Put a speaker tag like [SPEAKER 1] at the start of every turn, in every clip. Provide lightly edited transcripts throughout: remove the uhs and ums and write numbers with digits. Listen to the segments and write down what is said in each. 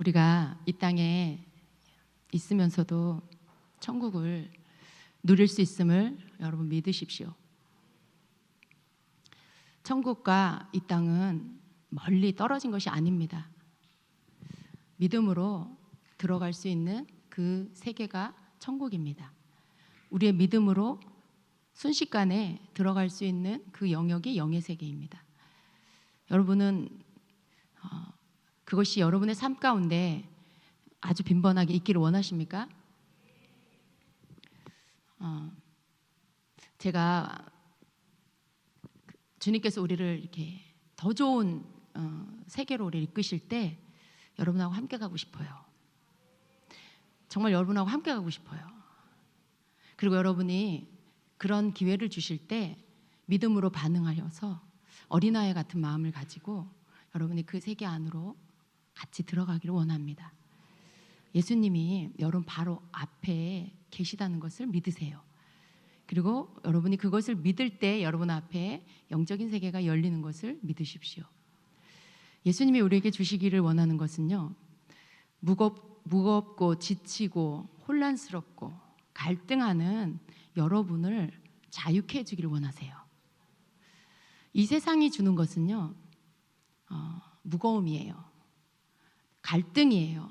[SPEAKER 1] 우리가 이 땅에 있으면서도 천국을 누릴 수 있음을 여러분 믿으십시오. 천국과 이 땅은 멀리 떨어진 것이 아닙니다. 믿음으로 들어갈 수 있는 그 세계가 천국입니다. 우리의 믿음으로 순식간에 들어갈 수 있는 그 영역이 영의 세계입니다. 여러분은 그것이 여러분의 삶 가운데 아주 빈번하게 있기를 원하십니까? 제가 주님께서 우리를 이렇게 더 좋은 세계로 우리를 이끄실 때 여러분하고 함께 가고 싶어요. 정말 여러분하고 함께 가고 싶어요. 그리고 여러분이 그런 기회를 주실 때 믿음으로 반응하여서 어린아이 같은 마음을 가지고 여러분이 그 세계 안으로 같이 들어가기를 원합니다. 예수님이 여러분 바로 앞에 계시다는 것을 믿으세요. 그리고 여러분이 그것을 믿을 때 여러분 앞에 영적인 세계가 열리는 것을 믿으십시오. 예수님이 우리에게 주시기를 원하는 것은요, 무겁고 지치고 혼란스럽고 갈등하는 여러분을 자유케 해주기를 원하세요. 이 세상이 주는 것은요, 무거움이에요. 갈등이에요.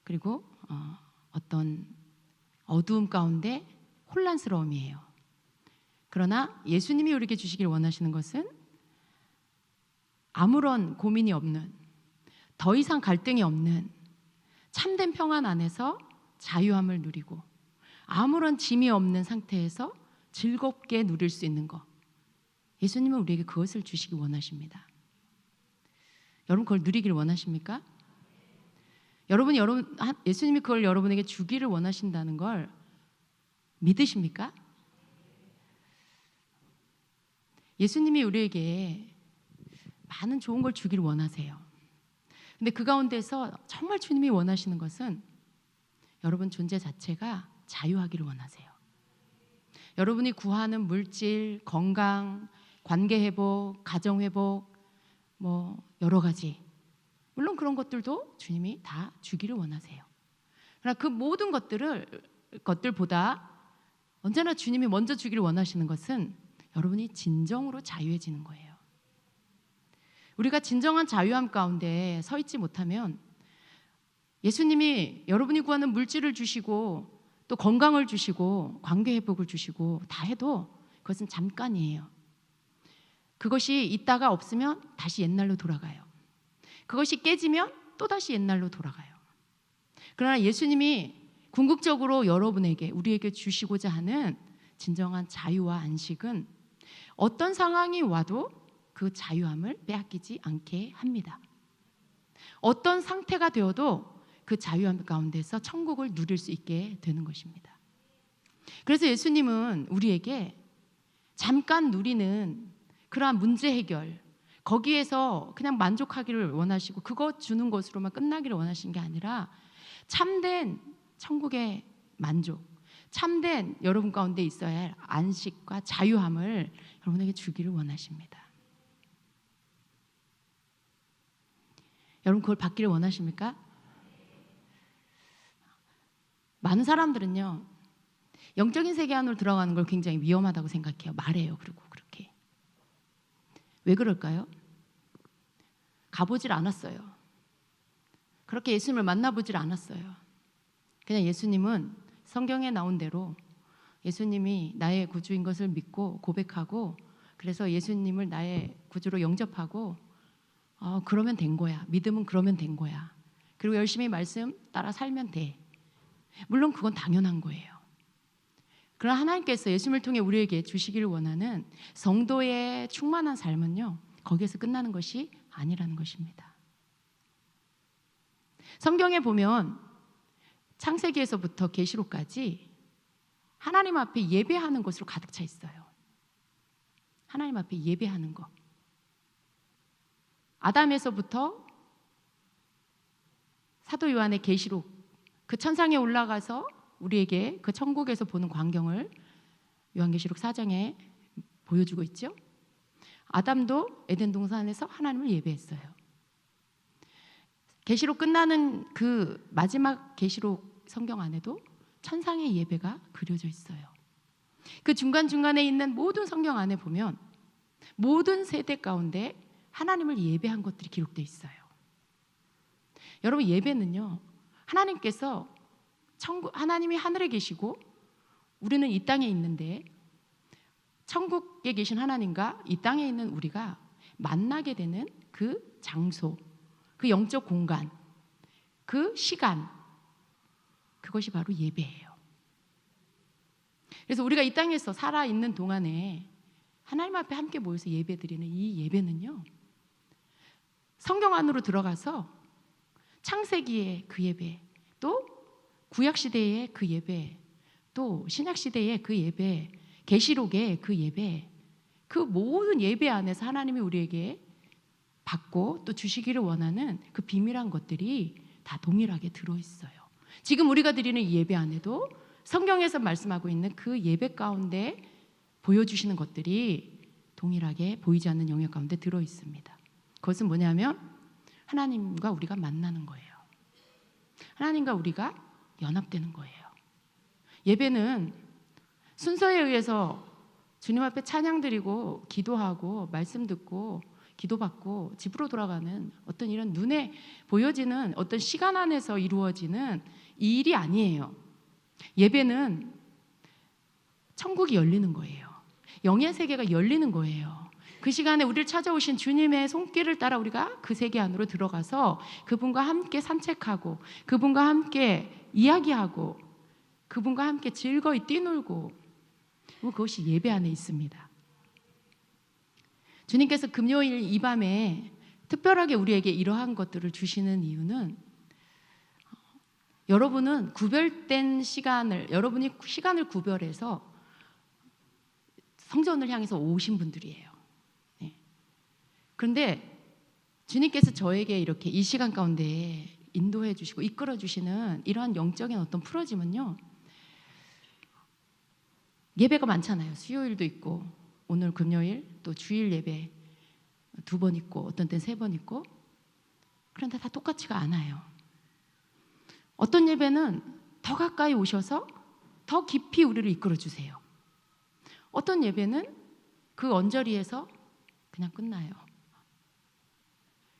[SPEAKER 1] 그리고 어떤 어두움 가운데 혼란스러움이에요. 그러나 예수님이 우리에게 주시길 원하시는 것은 아무런 고민이 없는, 더 이상 갈등이 없는 참된 평안 안에서 자유함을 누리고 아무런 짐이 없는 상태에서 즐겁게 누릴 수 있는 것, 예수님은 우리에게 그것을 주시기 원하십니다. 여러분 그걸 누리기를 원하십니까? 예수님이 그걸 여러분에게 주기를 원하신다는 걸 믿으십니까? 예수님이 우리에게 많은 좋은 걸 주기를 원하세요. 근데 그 가운데서 정말 주님이 원하시는 것은 여러분 존재 자체가 자유하기를 원하세요. 여러분이 구하는 물질, 건강, 관계 회복, 가정 회복, 여러 가지, 물론 그런 것들도 주님이 다 주기를 원하세요. 그러나 그 모든 것들보다 언제나 주님이 먼저 주기를 원하시는 것은 여러분이 진정으로 자유해지는 거예요. 우리가 진정한 자유함 가운데 서 있지 못하면 예수님이 여러분이 구하는 물질을 주시고 또 건강을 주시고 관계 회복을 주시고 다 해도 그것은 잠깐이에요. 그것이 있다가 없으면 다시 옛날로 돌아가요. 그것이 깨지면 또다시 옛날로 돌아가요. 그러나 예수님이 궁극적으로 여러분에게, 우리에게 주시고자 하는 진정한 자유와 안식은 어떤 상황이 와도 그 자유함을 빼앗기지 않게 합니다. 어떤 상태가 되어도 그 자유함 가운데서 천국을 누릴 수 있게 되는 것입니다. 그래서 예수님은 우리에게 잠깐 누리는 그러한 문제 해결, 거기에서 그냥 만족하기를 원하시고 그것 주는 것으로만 끝나기를 원하시는 게 아니라 참된 천국의 만족, 참된 여러분 가운데 있어야 할 안식과 자유함을 여러분에게 주기를 원하십니다. 여러분 그걸 받기를 원하십니까? 많은 사람들은요, 영적인 세계 안으로 들어가는 걸 굉장히 위험하다고 생각해요. 말해요. 그리고 그렇게. 왜 그럴까요? 가보질 않았어요. 그렇게 예수님을 만나보질 않았어요. 그냥 예수님은 성경에 나온 대로 예수님이 나의 구주인 것을 믿고 고백하고, 그래서 예수님을 나의 구주로 영접하고 그러면 된 거야. 믿음은 그러면 된 거야. 그리고 열심히 말씀 따라 살면 돼. 물론 그건 당연한 거예요. 그러나 하나님께서 예수님을 통해 우리에게 주시기를 원하는 성도의 충만한 삶은요, 거기에서 끝나는 것이 아니라는 것입니다. 성경에 보면 창세기에서부터 계시록까지 하나님 앞에 예배하는 것으로 가득 차 있어요. 하나님 앞에 예배하는 것. 아담에서부터 사도 요한의 계시록, 그 천상에 올라가서 우리에게 그 천국에서 보는 광경을 요한계시록 4장에 보여주고 있죠. 아담도 에덴 동산에서 하나님을 예배했어요. 계시록 끝나는 그 마지막 계시록 성경 안에도 천상의 예배가 그려져 있어요. 그 중간중간에 있는 모든 성경 안에 보면 모든 세대 가운데 하나님을 예배한 것들이 기록되어 있어요. 여러분, 예배는요, 하나님께서 하나님이 하늘에 계시고 우리는 이 땅에 있는데 천국에 계신 하나님과 이 땅에 있는 우리가 만나게 되는 그 장소, 그 영적 공간, 그 시간, 그것이 바로 예배예요. 그래서 우리가 이 땅에서 살아있는 동안에 하나님 앞에 함께 모여서 예배드리는 이 예배는요, 성경 안으로 들어가서 창세기의 그 예배, 또 구약시대의 그 예배, 또 신약시대의 그 예배, 계시록의 그 예배, 그 모든 예배 안에서 하나님이 우리에게 받고 또 주시기를 원하는 그 비밀한 것들이 다 동일하게 들어있어요. 지금 우리가 드리는 이 예배 안에도 성경에서 말씀하고 있는 그 예배 가운데 보여주시는 것들이 동일하게 보이지 않는 영역 가운데 들어있습니다. 그것은 뭐냐면 하나님과 우리가 만나는 거예요. 하나님과 우리가 연합되는 거예요. 예배는 순서에 의해서 주님 앞에 찬양 드리고 기도하고 말씀 듣고 기도받고 집으로 돌아가는 어떤 이런 눈에 보여지는 어떤 시간 안에서 이루어지는 이 일이 아니에요. 예배는 천국이 열리는 거예요. 영의 세계가 열리는 거예요. 그 시간에 우리를 찾아오신 주님의 손길을 따라 우리가 그 세계 안으로 들어가서 그분과 함께 산책하고 그분과 함께 이야기하고 그분과 함께 즐거이 뛰놀고, 그것이 예배 안에 있습니다. 주님께서 금요일 이 밤에 특별하게 우리에게 이러한 것들을 주시는 이유는 여러분은 구별된 시간을, 여러분이 시간을 구별해서 성전을 향해서 오신 분들이에요. 그런데 주님께서 저에게 이렇게 이 시간 가운데 인도해 주시고 이끌어 주시는 이러한 영적인 어떤 풀어짐은요, 예배가 많잖아요. 수요일도 있고 오늘 금요일 또 주일 예배 2번 있고 어떤 때는 3번 있고, 그런데 다 똑같지가 않아요. 어떤 예배는 더 가까이 오셔서 더 깊이 우리를 이끌어 주세요. 어떤 예배는 그 언저리에서 그냥 끝나요.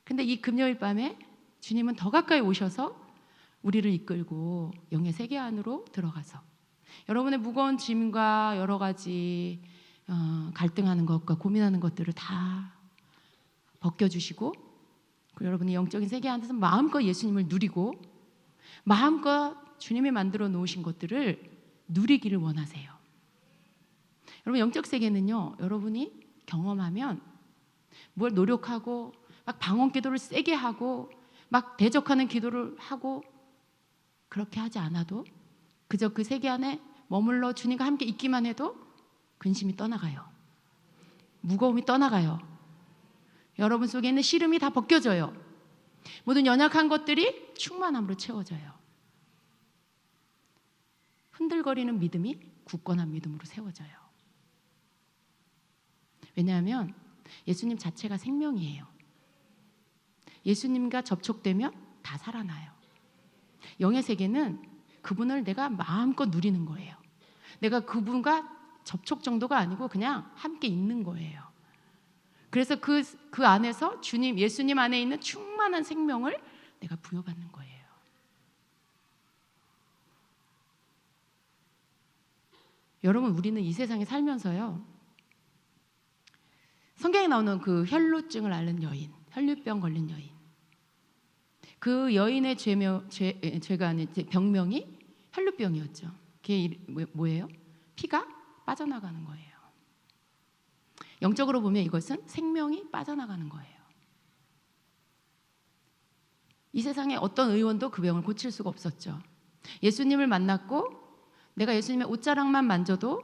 [SPEAKER 1] 근데 이 금요일 밤에 주님은 더 가까이 오셔서 우리를 이끌고 영의 세계 안으로 들어가서 여러분의 무거운 짐과 여러 가지 갈등하는 것과 고민하는 것들을 다 벗겨주시고, 그리고 여러분의 영적인 세계 안에서 마음껏 예수님을 누리고 마음껏 주님이 만들어 놓으신 것들을 누리기를 원하세요. 여러분, 영적 세계는요, 여러분이 경험하면 뭘 노력하고 막 방언 기도를 세게 하고 막 대적하는 기도를 하고 그렇게 하지 않아도 그저 그 세계 안에 머물러 주님과 함께 있기만 해도 근심이 떠나가요. 무거움이 떠나가요. 여러분 속에 있는 시름이 다 벗겨져요. 모든 연약한 것들이 충만함으로 채워져요. 흔들거리는 믿음이 굳건한 믿음으로 세워져요. 왜냐하면 예수님 자체가 생명이에요. 예수님과 접촉되면 다 살아나요. 영의 세계는 그분을 내가 마음껏 누리는 거예요. 내가 그분과 접촉 정도가 아니고 그냥 함께 있는 거예요. 그래서 그 안에서 주님, 예수님 안에 있는 충만한 생명을 내가 부여받는 거예요. 여러분, 우리는 이 세상에 살면서요, 성경에 나오는 그 혈루증을 앓는 여인, 혈류병 걸린 여인, 그 여인의 죄가 아닌 병명이 혈류병이었죠. 그게 뭐예요? 피가 빠져나가는 거예요. 영적으로 보면 이것은 생명이 빠져나가는 거예요. 이 세상에 어떤 의원도 그 병을 고칠 수가 없었죠. 예수님을 만났고 내가 예수님의 옷자락만 만져도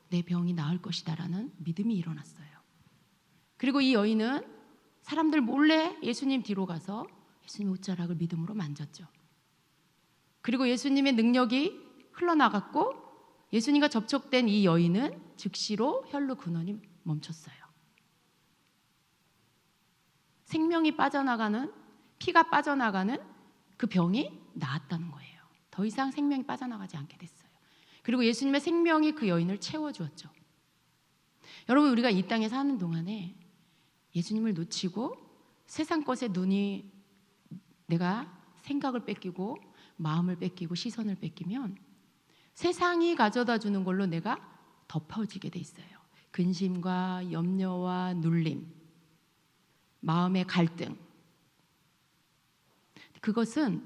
[SPEAKER 1] 내 병이 나을 것이다라는 믿음이 일어났어요. 그리고 이 여인은 사람들 몰래 예수님 뒤로 가서 예수님의 옷자락을 믿음으로 만졌죠. 그리고 예수님의 능력이 흘러나갔고 예수님과 접촉된 이 여인은 즉시로 혈루 근원이 멈췄어요. 생명이 빠져나가는 피가 빠져나가는 그 병이 나았다는 거예요. 더 이상 생명이 빠져나가지 않게 됐어요. 그리고 예수님의 생명이 그 여인을 채워주었죠. 여러분, 우리가 이 땅에 사는 동안에 예수님을 놓치고 세상 것에 눈이, 내가 생각을 뺏기고 마음을 뺏기고 시선을 뺏기면 세상이 가져다 주는 걸로 내가 덮어지게 돼 있어요. 근심과 염려와 눌림, 마음의 갈등. 그것은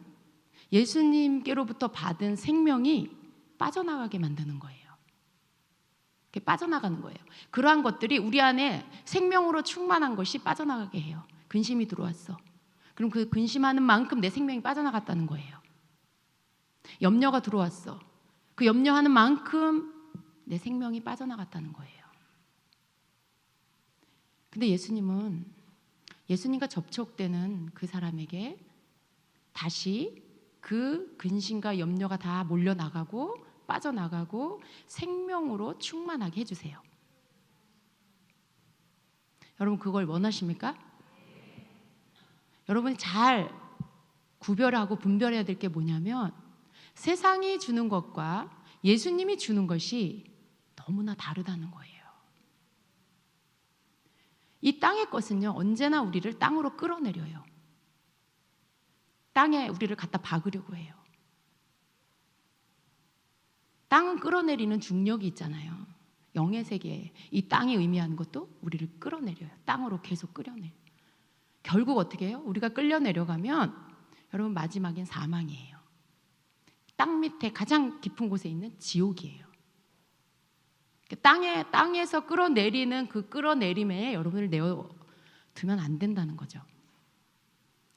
[SPEAKER 1] 예수님께로부터 받은 생명이 빠져나가게 만드는 거예요. 빠져나가는 거예요. 그러한 것들이 우리 안에 생명으로 충만한 것이 빠져나가게 해요. 근심이 들어왔어. 그럼 그 근심하는 만큼 내 생명이 빠져나갔다는 거예요. 염려가 들어왔어. 그 염려하는 만큼 내 생명이 빠져나갔다는 거예요. 근데 예수님은 예수님과 접촉되는 그 사람에게 다시 그 근심과 염려가 다 몰려나가고 빠져나가고 생명으로 충만하게 해주세요. 여러분, 그걸 원하십니까? 여러분이 잘 구별하고 분별해야 될 게 뭐냐면 세상이 주는 것과 예수님이 주는 것이 너무나 다르다는 거예요. 이 땅의 것은요, 언제나 우리를 땅으로 끌어내려요. 땅에 우리를 갖다 박으려고 해요. 땅은 끌어내리는 중력이 있잖아요. 영의 세계에 이 땅이 의미하는 것도 우리를 끌어내려요. 땅으로 계속 끌어내요. 결국 어떻게 해요? 우리가 끌려 내려가면 여러분, 마지막엔 사망이에요. 땅 밑에 가장 깊은 곳에 있는 지옥이에요. 땅에서 끌어내리는 그 끌어내림에 여러분을 내어두면 안 된다는 거죠.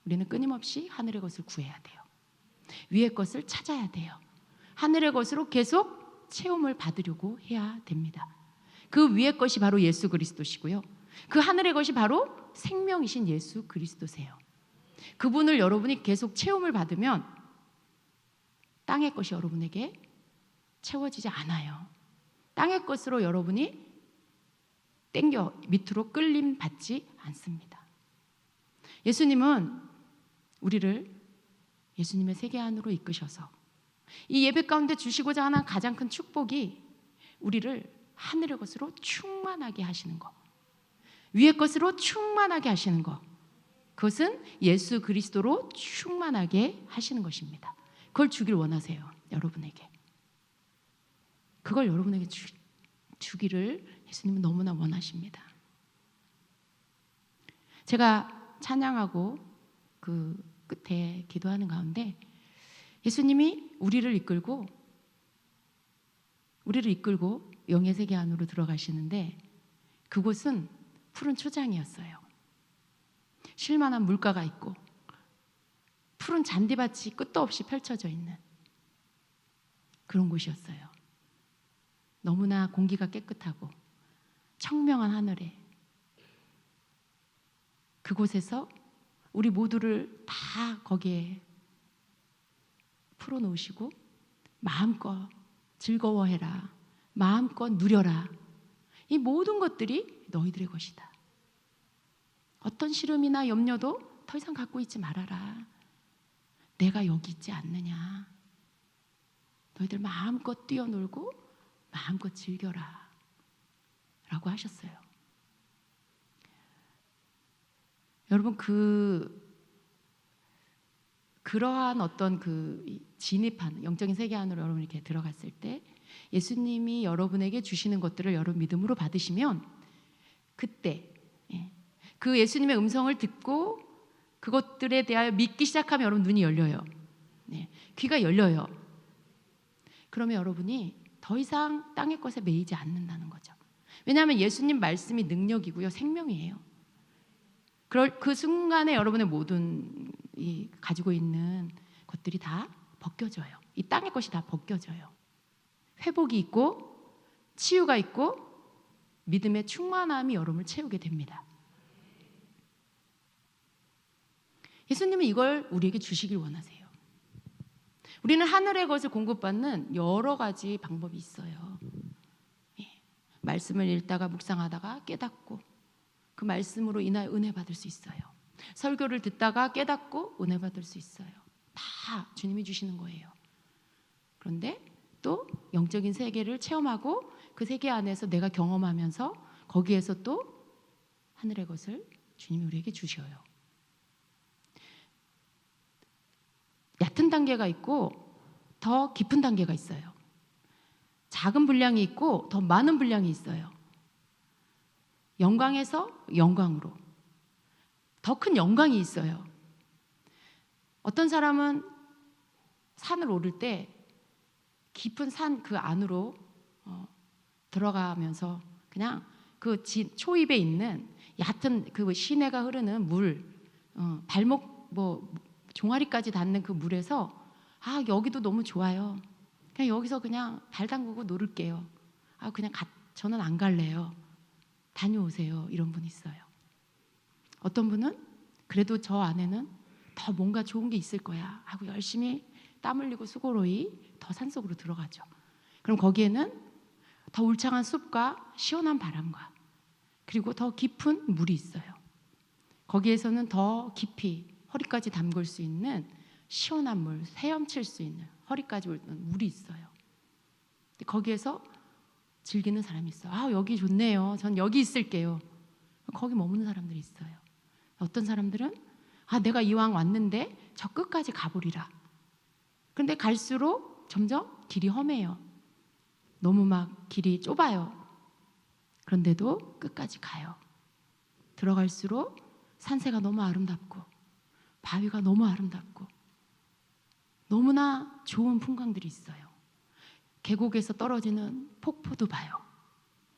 [SPEAKER 1] 우리는 끊임없이 하늘의 것을 구해야 돼요. 위의 것을 찾아야 돼요. 하늘의 것으로 계속 체험을 받으려고 해야 됩니다. 그 위의 것이 바로 예수 그리스도시고요. 그 하늘의 것이 바로 생명이신 예수 그리스도세요. 그분을 여러분이 계속 체험을 받으면 땅의 것이 여러분에게 채워지지 않아요. 땅의 것으로 여러분이 땡겨 밑으로 끌림 받지 않습니다. 예수님은 우리를 예수님의 세계 안으로 이끄셔서 이 예배 가운데 주시고자 하는 가장 큰 축복이 우리를 하늘의 것으로 충만하게 하시는 것, 위의 것으로 충만하게 하시는 것, 그것은 예수 그리스도로 충만하게 하시는 것입니다. 그걸 주길 원하세요. 여러분에게. 그걸 여러분에게 주기를 예수님은 너무나 원하십니다. 제가 찬양하고 그 끝에 기도하는 가운데 예수님이 우리를 이끌고 영의 세계 안으로 들어가시는데 그곳은 푸른 초장이었어요. 쉴만한 물가가 있고 푸른 잔디밭이 끝도 없이 펼쳐져 있는 그런 곳이었어요. 너무나 공기가 깨끗하고 청명한 하늘에 그곳에서 우리 모두를 다 거기에 풀어놓으시고 마음껏 즐거워해라, 마음껏 누려라, 이 모든 것들이 너희들의 것이다. 어떤 시름이나 염려도 더 이상 갖고 있지 말아라. 내가 여기 있지 않느냐. 너희들 마음껏 뛰어놀고 마음껏 즐겨라 라고 하셨어요. 여러분, 그러한 어떤 진입하는 영적인 세계 안으로 여러분 이렇게 들어갔을 때 예수님이 여러분에게 주시는 것들을 여러분 믿음으로 받으시면 그때 그 예수님의 음성을 듣고 그것들에 대하여 믿기 시작하면 여러분 눈이 열려요. 귀가 열려요. 그러면 여러분이 더 이상 땅의 것에 매이지 않는다는 거죠. 왜냐하면 예수님 말씀이 능력이고요, 생명이에요. 그 순간에 여러분의 모든 가지고 있는 것들이 다 벗겨져요. 이 땅의 것이 다 벗겨져요. 회복이 있고 치유가 있고 믿음의 충만함이 여러분을 채우게 됩니다. 예수님은 이걸 우리에게 주시길 원하세요. 우리는 하늘의 것을 공급받는 여러 가지 방법이 있어요. 말씀을 읽다가 묵상하다가 깨닫고 그 말씀으로 인하여 은혜 받을 수 있어요. 설교를 듣다가 깨닫고 은혜 받을 수 있어요. 다 주님이 주시는 거예요. 그런데 또 영적인 세계를 체험하고 그 세계 안에서 내가 경험하면서 거기에서 또 하늘의 것을 주님이 우리에게 주셔요. 얕은 단계가 있고 더 깊은 단계가 있어요. 작은 분량이 있고 더 많은 분량이 있어요. 영광에서 영광으로 더 큰 영광이 있어요. 어떤 사람은 산을 오를 때 깊은 산 그 안으로 들어가면서 그냥 그 초입에 있는 얕은 그 시내가 흐르는 물, 발목 종아리까지 닿는 그 물에서 여기도 너무 좋아요. 그냥 여기서 그냥 발 담그고 놀을게요. 그냥 저는 안 갈래요. 다녀오세요. 이런 분이 있어요. 어떤 분은 그래도 저 안에는 더 뭔가 좋은 게 있을 거야 하고 열심히 땀 흘리고 수고로이 더 산속으로 들어가죠. 그럼 거기에는 더 울창한 숲과 시원한 바람과 그리고 더 깊은 물이 있어요. 거기에서는 더 깊이 허리까지 담글 수 있는 시원한 물, 헤엄칠 수 있는 허리까지 오는 물이 있어요. 거기에서 즐기는 사람이 있어요. 여기 좋네요. 전 여기 있을게요. 거기 머무는 사람들이 있어요. 어떤 사람들은 내가 이왕 왔는데 저 끝까지 가보리라. 그런데 갈수록 점점 길이 험해요. 너무 막 길이 좁아요. 그런데도 끝까지 가요. 들어갈수록 산세가 너무 아름답고 바위가 너무 아름답고 너무나 좋은 풍광들이 있어요. 계곡에서 떨어지는 폭포도 봐요.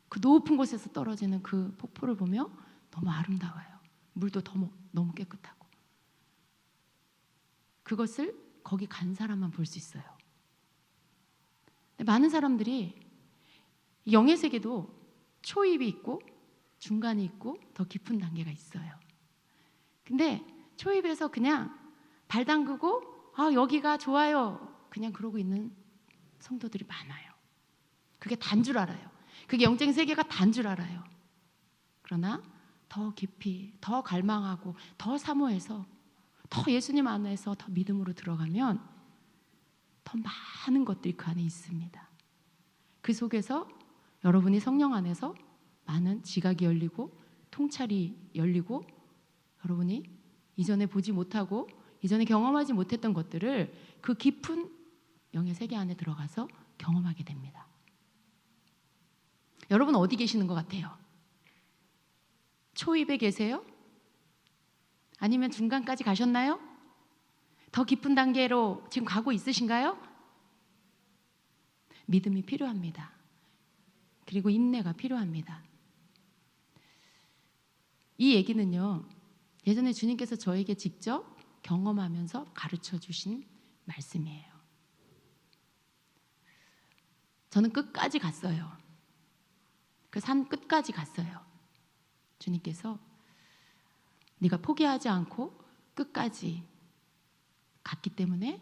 [SPEAKER 1] 그 높은 곳에서 떨어지는 그 폭포를 보며 너무 아름다워요. 물도 너무 깨끗하고. 그것을 거기 간 사람만 볼 수 있어요. 많은 사람들이 영의 세계도 초입이 있고 중간이 있고 더 깊은 단계가 있어요. 근데 초입에서 그냥 발 담그고 여기가 좋아요 그냥 그러고 있는 성도들이 많아요. 그게 단 줄 알아요. 그게 영적인 세계가 단 줄 알아요. 그러나 더 깊이 더 갈망하고 더 사모해서 더 예수님 안에서 더 믿음으로 들어가면 더 많은 것들이 그 안에 있습니다. 그 속에서 여러분이 성령 안에서 많은 지각이 열리고 통찰이 열리고 여러분이 이전에 보지 못하고 이전에 경험하지 못했던 것들을 그 깊은 영의 세계 안에 들어가서 경험하게 됩니다. 여러분 어디 계시는 것 같아요? 초입에 계세요? 아니면 중간까지 가셨나요? 더 깊은 단계로 지금 가고 있으신가요? 믿음이 필요합니다. 그리고 인내가 필요합니다. 이 얘기는요, 예전에 주님께서 저에게 직접 경험하면서 가르쳐 주신 말씀이에요. 저는 끝까지 갔어요. 그 산 끝까지 갔어요. 주님께서 네가 포기하지 않고 끝까지 갔기 때문에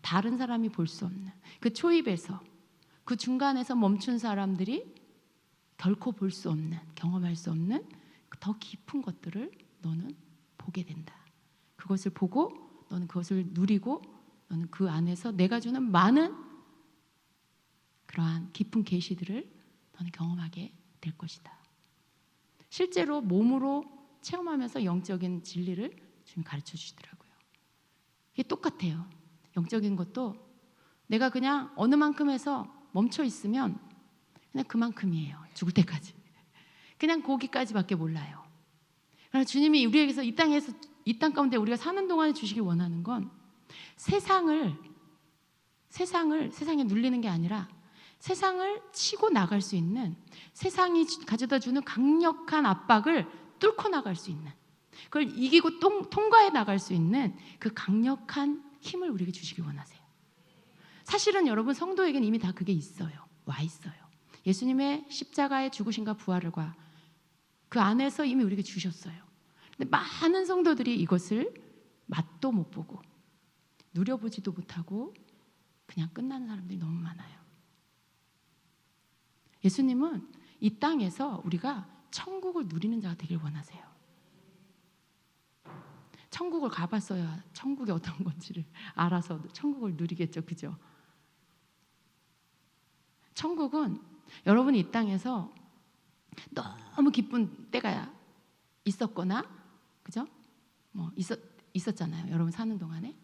[SPEAKER 1] 다른 사람이 볼 수 없는 그 초입에서 그 중간에서 멈춘 사람들이 결코 볼 수 없는, 경험할 수 없는 더 깊은 것들을 너는 보게 된다. 그것을 보고 너는 그것을 누리고 너는 그 안에서 내가 주는 많은 그러한 깊은 계시들을 너는 경험하게 될 것이다. 실제로 몸으로 체험하면서 영적인 진리를 주님 가르쳐 주시더라고요. 이게 똑같아요. 영적인 것도 내가 그냥 어느 만큼 해서 멈춰 있으면 그냥 그만큼이에요. 죽을 때까지. 그냥 거기까지밖에 몰라요. 그러나 주님이 우리에게서 이 땅 가운데 우리가 사는 동안에 주시길 원하는 건 세상에 눌리는 게 아니라 세상을 치고 나갈 수 있는, 세상이 가져다 주는 강력한 압박을 뚫고 나갈 수 있는, 그걸 이기고 통과해 나갈 수 있는 그 강력한 힘을 우리에게 주시길 원하세요. 사실은 여러분 성도에게는 이미 다 그게 있어요. 와 있어요. 예수님의 십자가의 죽으심과 부활과 그 안에서 이미 우리에게 주셨어요. 근데 많은 성도들이 이것을 맛도 못 보고 누려보지도 못하고 그냥 끝나는 사람들이 너무 많아요. 예수님은 이 땅에서 우리가 천국을 누리는 자가 되길 원하세요. 천국을 가봤어야 천국이 어떤 건지를 알아서 천국을 누리겠죠. 그죠? 천국은 여러분이 이 땅에서 너무 기쁜 때가 있었거나, 그죠? 뭐 있었잖아요. 여러분 사는 동안에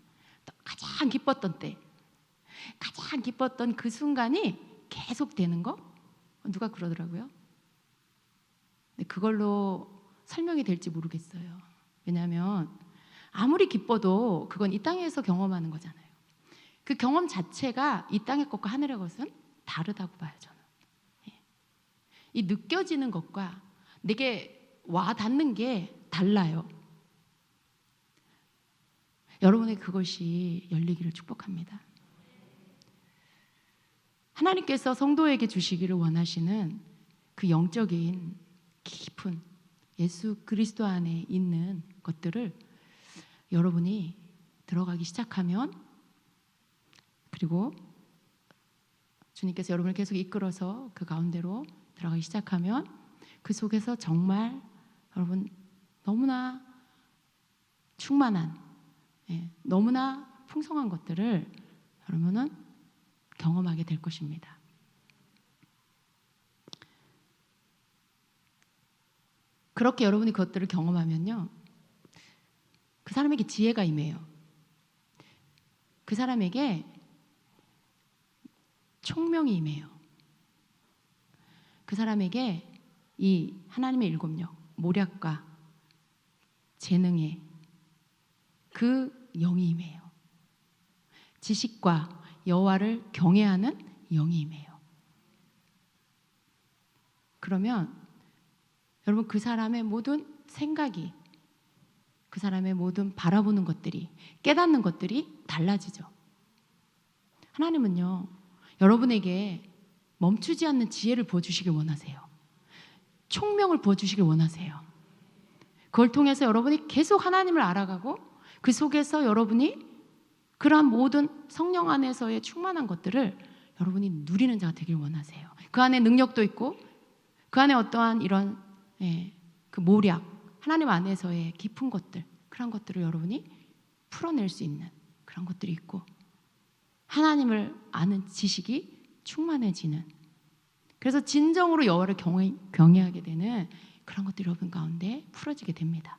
[SPEAKER 1] 또 가장 기뻤던 때, 가장 기뻤던 그 순간이 계속 되는 거? 누가 그러더라고요. 근데 그걸로 설명이 될지 모르겠어요. 왜냐하면 아무리 기뻐도 그건 이 땅에서 경험하는 거잖아요. 그 경험 자체가 이 땅의 것과 하늘의 것은 다르다고 봐요, 저는. 이 느껴지는 것과 내게 와 닿는 게 달라요. 여러분의 그것이 열리기를 축복합니다. 하나님께서 성도에게 주시기를 원하시는 그 영적인 깊은 예수 그리스도 안에 있는 것들을 여러분이 들어가기 시작하면, 그리고 주님께서 여러분을 계속 이끌어서 그 가운데로 들어가기 시작하면 그 속에서 정말 여러분 너무나 충만한, 너무나 풍성한 것들을 여러분은 경험하게 될 것입니다. 그렇게 여러분이 그것들을 경험하면요, 그 사람에게 지혜가 임해요. 그 사람에게 총명이 임해요. 그 사람에게 이 하나님의 일곱력, 모략과 재능의 그 영이 임해요. 지식과 여호와를 경외하는 영이 임해요. 그러면 여러분 그 사람의 모든 생각이, 그 사람의 모든 바라보는 것들이, 깨닫는 것들이 달라지죠. 하나님은요, 여러분에게 멈추지 않는 지혜를 부어주시길 원하세요. 총명을 부어주시길 원하세요. 그걸 통해서 여러분이 계속 하나님을 알아가고 그 속에서 여러분이 그러한 모든 성령 안에서의 충만한 것들을 여러분이 누리는 자가 되길 원하세요. 그 안에 능력도 있고 그 안에 어떠한 이런 그 모략, 하나님 안에서의 깊은 것들, 그런 것들을 여러분이 풀어낼 수 있는 그런 것들이 있고, 하나님을 아는 지식이 충만해지는, 그래서 진정으로 여호와를 경외하게 되는 그런 것들이 여러분 가운데 풀어지게 됩니다.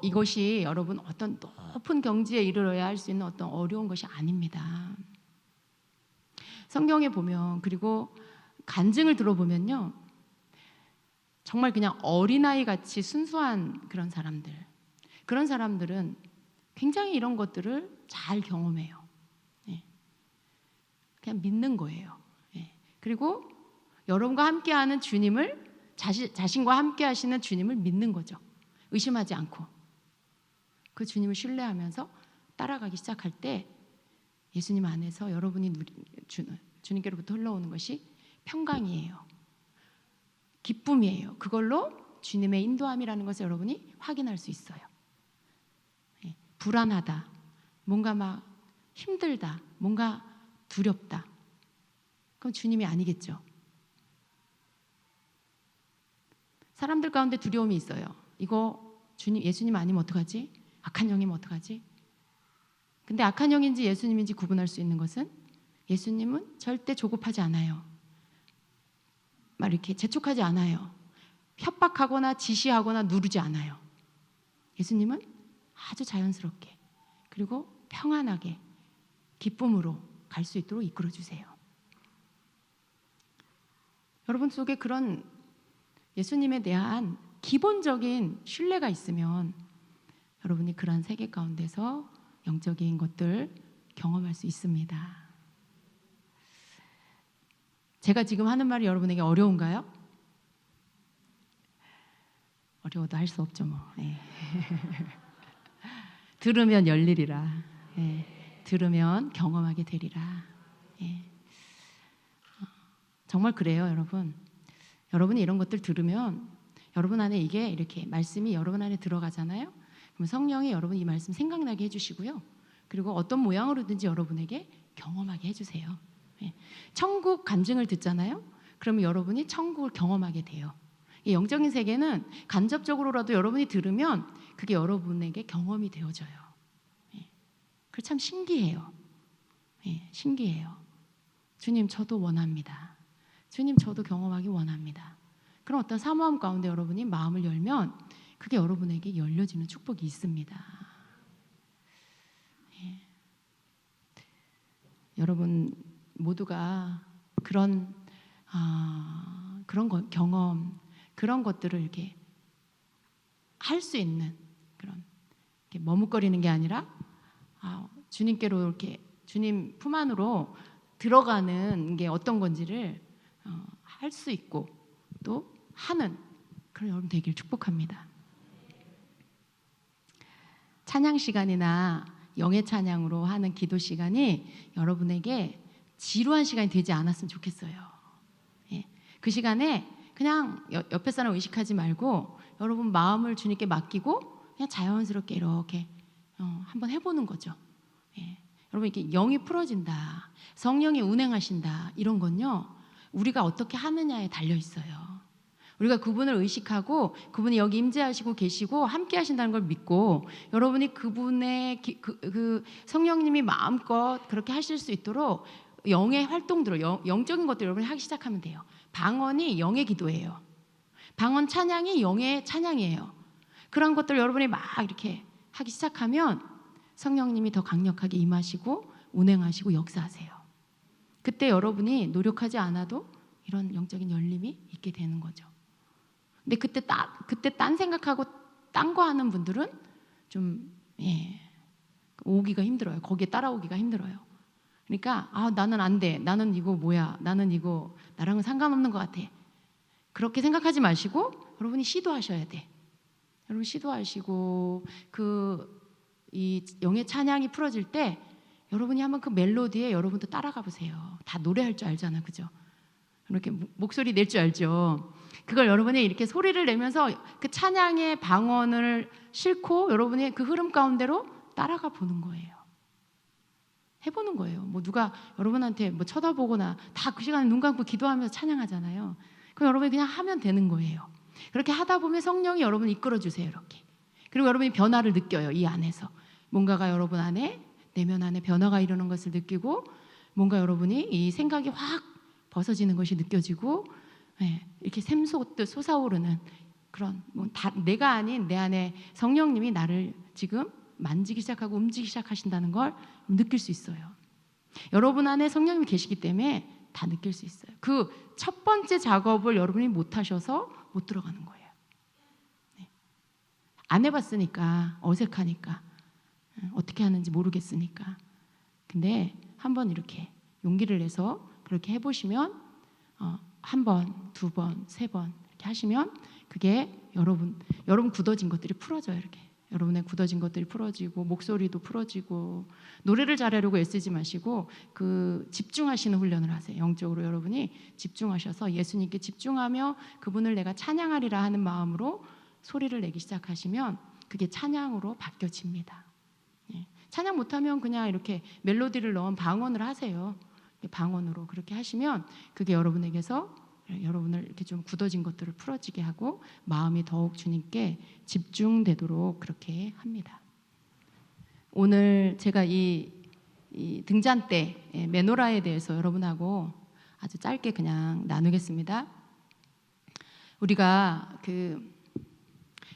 [SPEAKER 1] 이것이 여러분 어떤 높은 경지에 이르러야 할 수 있는 어떤 어려운 것이 아닙니다. 성경에 보면, 그리고 간증을 들어보면요, 정말 그냥 어린아이 같이 순수한 그런 사람들, 그런 사람들은 굉장히 이런 것들을 잘 경험해요. 그냥 믿는 거예요. 그리고 여러분과 함께하는 주님을, 자신과 함께 하시는 주님을 믿는 거죠. 의심하지 않고 그 주님을 신뢰하면서 따라가기 시작할 때 예수님 안에서 여러분이 주님께로부터 흘러오는 것이 평강이에요. 기쁨이에요. 그걸로 주님의 인도함이라는 것을 여러분이 확인할 수 있어요. 불안하다, 뭔가 막 힘들다, 뭔가 두렵다, 그럼 주님이 아니겠죠. 사람들 가운데 두려움이 있어요. 이거 예수님 아니면 어떡하지? 악한 영이면 어떡하지? 근데 악한 영인지 예수님인지 구분할 수 있는 것은, 예수님은 절대 조급하지 않아요. 막 이렇게 재촉하지 않아요. 협박하거나 지시하거나 누르지 않아요. 예수님은 아주 자연스럽게, 그리고 평안하게, 기쁨으로 갈 수 있도록 이끌어 주세요. 여러분 속에 그런 예수님에 대한 기본적인 신뢰가 있으면 여러분이 그러한 세계 가운데서 영적인 것들 경험할 수 있습니다. 제가 지금 하는 말이 여러분에게 어려운가요? 어려워도 할 수 없죠 뭐. 들으면 열리리라. 들으면 경험하게 되리라. 정말 그래요, 여러분. 여러분이 이런 것들 들으면 여러분 안에 이게 이렇게 말씀이 여러분 안에 들어가잖아요. 그럼 성령이 여러분 이 말씀 생각나게 해주시고요. 그리고 어떤 모양으로든지 여러분에게 경험하게 해주세요. 천국 간증을 듣잖아요. 그러면 여러분이 천국을 경험하게 돼요. 이 영적인 세계는 간접적으로라도 여러분이 들으면 그게 여러분에게 경험이 되어져요. 예. 그 참 신기해요. 예, 신기해요. 주님, 저도 원합니다. 주님, 저도 경험하기 원합니다. 그런 어떤 사모함 가운데 여러분이 마음을 열면 그게 여러분에게 열려지는 축복이 있습니다. 예. 여러분 모두가 그런 경험, 그런 것들을 이렇게 할 수 있는 그런 이렇게 머뭇거리는 게 아니라 주님께로 이렇게 주님 품 안으로 들어가는 게 어떤 건지를 할 수 있고 또 하는 그런 여러분 되길 축복합니다. 찬양 시간이나 영의 찬양으로 하는 기도 시간이 여러분에게 지루한 시간이 되지 않았으면 좋겠어요. 예. 그 시간에 그냥 옆에 사람 의식하지 말고 여러분 마음을 주님께 맡기고 그냥 자연스럽게 이렇게 한번 해보는 거죠. 예. 여러분 이렇게 영이 풀어진다, 성령이 운행하신다 이런 건요 우리가 어떻게 하느냐에 달려 있어요. 우리가 그분을 의식하고 그분이 여기 임재하시고 계시고 함께 하신다는 걸 믿고 여러분이 그분의 그 성령님이 마음껏 그렇게 하실 수 있도록 영의 활동들을 영적인 것들을 여러분이 하기 시작하면 돼요. 방언이 영의 기도예요. 방언 찬양이 영의 찬양이에요. 그런 것들 여러분이 막 이렇게 하기 시작하면 성령님이 더 강력하게 임하시고 운행하시고 역사하세요. 그때 여러분이 노력하지 않아도 이런 영적인 열림이 있게 되는 거죠. 근데 그때 딴 생각하고 딴 거 하는 분들은 좀 오기가 힘들어요. 거기에 따라오기가 힘들어요. 그러니까 나는 안 돼. 나는 이거 뭐야. 나는 이거 나랑은 상관없는 것 같아. 그렇게 생각하지 마시고 여러분이 시도하셔야 돼. 여러분 시도하시고 이 영의 찬양이 풀어질 때 여러분이 한번 그 멜로디에 여러분도 따라가 보세요. 다 노래할 줄 알잖아, 그죠? 이렇게 목소리 낼 줄 알죠. 그걸 여러분이 이렇게 소리를 내면서 그 찬양의 방언을 싣고 여러분이 그 흐름 가운데로 따라가 보는 거예요. 해보는 거예요. 뭐 누가 여러분한테 뭐 쳐다보거나 다 그 시간에 눈 감고 기도하면서 찬양하잖아요. 그럼 여러분이 그냥 하면 되는 거예요. 그렇게 하다 보면 성령이 여러분을 이끌어 주세요. 이렇게. 그리고 여러분이 변화를 느껴요. 이 안에서 뭔가가 여러분 안에 내면 안에 변화가 이루는 것을 느끼고 뭔가 여러분이 이 생각이 확 벗어지는 것이 느껴지고 이렇게 샘솟듯 솟아오르는 그런 내가 아닌 내 안에 성령님이 나를 지금 만지기 시작하고 움직이기 시작하신다는 걸 느낄 수 있어요. 여러분 안에 성령님이 계시기 때문에 다 느낄 수 있어요. 그 첫 번째 작업을 여러분이 못 하셔서 못 들어가는 거예요. 안 해봤으니까 어색하니까 어떻게 하는지 모르겠으니까. 근데 한번 이렇게 용기를 내서 그렇게 해보시면 한 번, 두 번, 세 번 이렇게 하시면 그게 여러분 굳어진 것들이 풀어져요. 이렇게 여러분의 굳어진 것들이 풀어지고 목소리도 풀어지고 노래를 잘하려고 애쓰지 마시고 그 집중하시는 훈련을 하세요. 영적으로 여러분이 집중하셔서 예수님께 집중하며 그분을 내가 찬양하리라 하는 마음으로 소리를 내기 시작하시면 그게 찬양으로 바뀌어집니다. 찬양 못하면 그냥 이렇게 멜로디를 넣은 방언을 하세요. 방언으로 그렇게 하시면 그게 여러분에게서 여러분을 이렇게 좀 굳어진 것들을 풀어지게 하고 마음이 더욱 주님께 집중되도록 그렇게 합니다. 오늘 제가 이 등잔 때 메노라에 대해서 여러분하고 아주 짧게 그냥 나누겠습니다. 우리가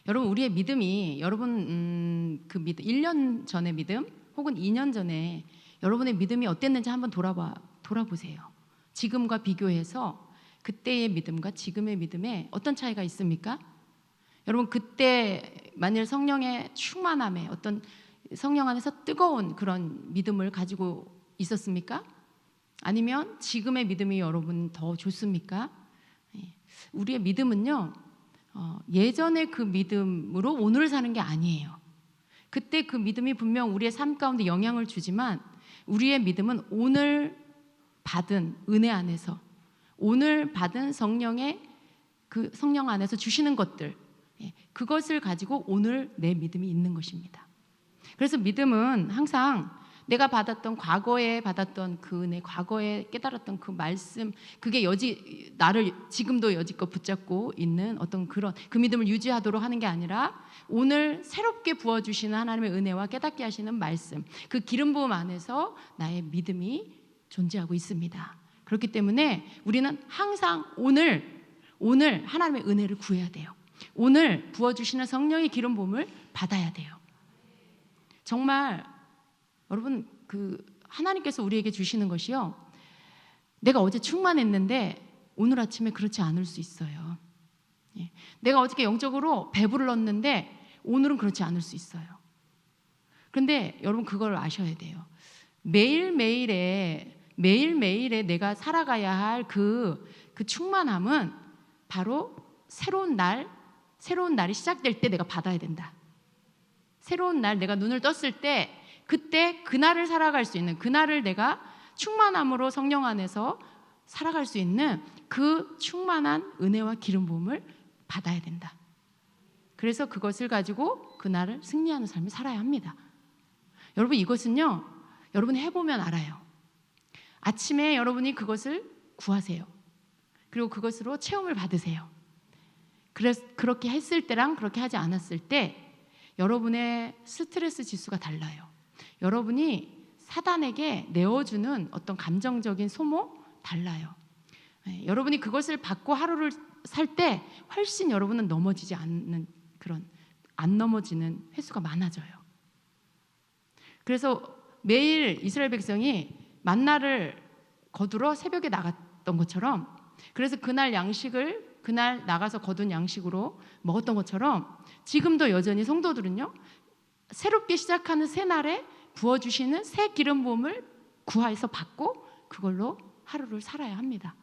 [SPEAKER 1] 여러분 우리의 믿음이 여러분 그 믿음 1년 전의 믿음 혹은 2년 전에 여러분의 믿음이 어땠는지 한번 돌아보세요. 지금과 비교해서 그때의 믿음과 지금의 믿음에 어떤 차이가 있습니까? 여러분 그때 만일 성령의 충만함에 어떤 성령 안에서 뜨거운 그런 믿음을 가지고 있었습니까? 아니면 지금의 믿음이 여러분 더 좋습니까? 우리의 믿음은요 예전의 그 믿음으로 오늘을 사는 게 아니에요. 그때 그 믿음이 분명 우리의 삶 가운데 영향을 주지만 우리의 믿음은 오늘 받은 은혜 안에서 오늘 받은 성령의 그 성령 안에서 주시는 것들 그것을 가지고 오늘 내 믿음이 있는 것입니다. 그래서 믿음은 항상 내가 받았던 과거에 받았던 그 은혜, 과거에 깨달았던 그 말씀, 그게 나를 지금도 여지껏 붙잡고 있는 어떤 그런 그 믿음을 유지하도록 하는 게 아니라 오늘 새롭게 부어주시는 하나님의 은혜와 깨닫게 하시는 말씀, 그 기름 부음 안에서 나의 믿음이 존재하고 있습니다. 그렇기 때문에 우리는 항상 오늘 하나님의 은혜를 구해야 돼요. 오늘 부어주시는 성령의 기름 부음을 받아야 돼요. 정말 여러분, 하나님께서 우리에게 주시는 것이요, 내가 어제 충만했는데 오늘 아침에 그렇지 않을 수 있어요. 내가 어저께 영적으로 배불렀는데 오늘은 그렇지 않을 수 있어요. 그런데 여러분, 그걸 아셔야 돼요. 매일매일에 내가 살아가야 할 그 충만함은 바로 새로운 날이 시작될 때 내가 받아야 된다. 새로운 날, 내가 눈을 떴을 때 그때 그날을 살아갈 수 있는, 그날을 내가 충만함으로 성령 안에서 살아갈 수 있는 그 충만한 은혜와 기름 부음을 받아야 된다. 그래서 그것을 가지고 그날을 승리하는 삶을 살아야 합니다. 여러분, 이것은요, 여러분이 해보면 알아요. 아침에 여러분이 그것을 구하세요. 그리고 그것으로 체험을 받으세요. 그래서 그렇게 했을 때랑 그렇게 하지 않았을 때 여러분의 스트레스 지수가 달라요. 여러분이 사단에게 내어주는 어떤 감정적인 소모 달라요. 여러분이 그것을 받고 하루를 살 때 훨씬 여러분은 넘어지지 않는 그런, 안 넘어지는 횟수가 많아져요. 그래서 매일 이스라엘 백성이 만나를 거두러 새벽에 나갔던 것처럼, 그래서 그날 나가서 거둔 양식으로 먹었던 것처럼 지금도 여전히 성도들은요, 새롭게 시작하는 새 날에 부어주시는 새 기름 부음을 구하여서 받고 그걸로 하루를 살아야 합니다.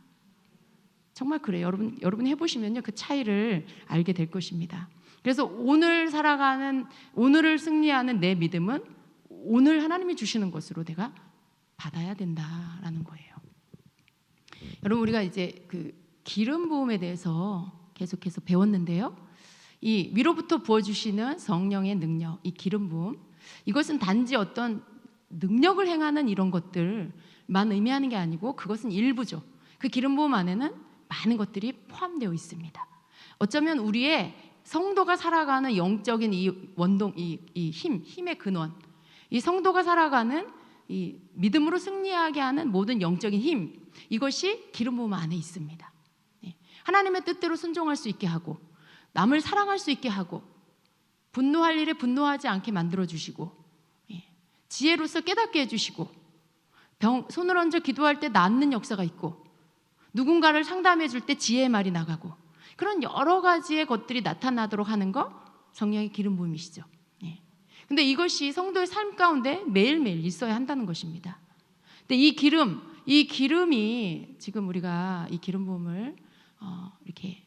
[SPEAKER 1] 정말 그래요. 여러분 해보시면요, 그 차이를 알게 될 것입니다. 그래서 오늘을 승리하는 내 믿음은 오늘 하나님이 주시는 것으로 내가 받아야 된다라는 거예요. 여러분, 우리가 이제 그 기름 부음에 대해서 계속해서 배웠는데요, 이 위로부터 부어주시는 성령의 능력, 이 기름 부음, 이것은 단지 어떤 능력을 행하는 이런 것들만 의미하는 게 아니고 그것은 일부죠. 그 기름 부음 안에는 많은 것들이 포함되어 있습니다. 어쩌면 우리의 성도가 살아가는 영적인 이 원동, 이 힘의 근원, 이 성도가 살아가는 이 믿음으로 승리하게 하는 모든 영적인 힘, 이것이 기름 부음 안에 있습니다. 하나님의 뜻대로 순종할 수 있게 하고, 남을 사랑할 수 있게 하고, 분노할 일에 분노하지 않게 만들어주시고, 지혜로서 깨닫게 해주시고, 손을 얹어 기도할 때 낫는 역사가 있고, 누군가를 상담해 줄 때 지혜의 말이 나가고, 그런 여러 가지의 것들이 나타나도록 하는 거 성령의 기름 부음이시죠. 근데 이것이 성도의 삶 가운데 매일매일 있어야 한다는 것입니다. 근데 이 기름이 지금 우리가 이 기름 부음을 이렇게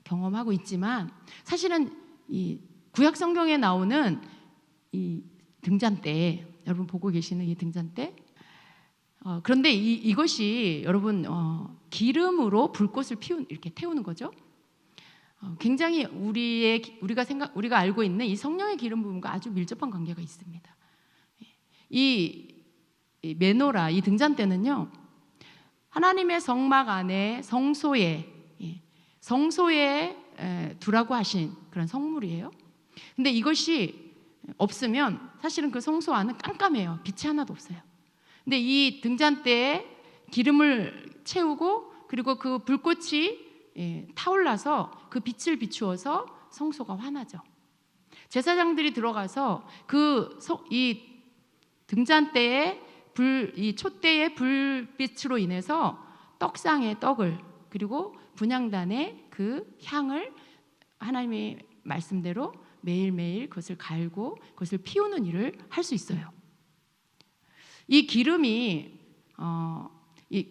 [SPEAKER 1] 경험하고 있지만, 사실은 이 구약 성경에 나오는 이 등잔대, 여러분 보고 계시는 이 등잔대, 그런데 이것이 여러분 기름으로 불꽃을 이렇게 태우는 거죠. 굉장히 우리가 알고 있는 이 성령의 기름 부음과 아주 밀접한 관계가 있습니다. 이 메노라, 이 등잔대는요, 하나님의 성막 안에 성소에 두라고 하신 그런 성물이에요. 근데 이것이 없으면 사실은 그 성소 안은 깜깜해요. 빛이 하나도 없어요. 근데 이 등잔대에 기름을 채우고, 그리고 그 불꽃이 타올라서 그 빛을 비추어서 성소가 환하죠. 제사장들이 들어가서 이 등잔대에 이 촛대의 불빛으로 인해서 떡상의 떡을, 그리고 분향단의 그 향을 하나님의 말씀대로 매일매일 그것을 갈고 그것을 피우는 일을 할 수 있어요. 이 기름이 이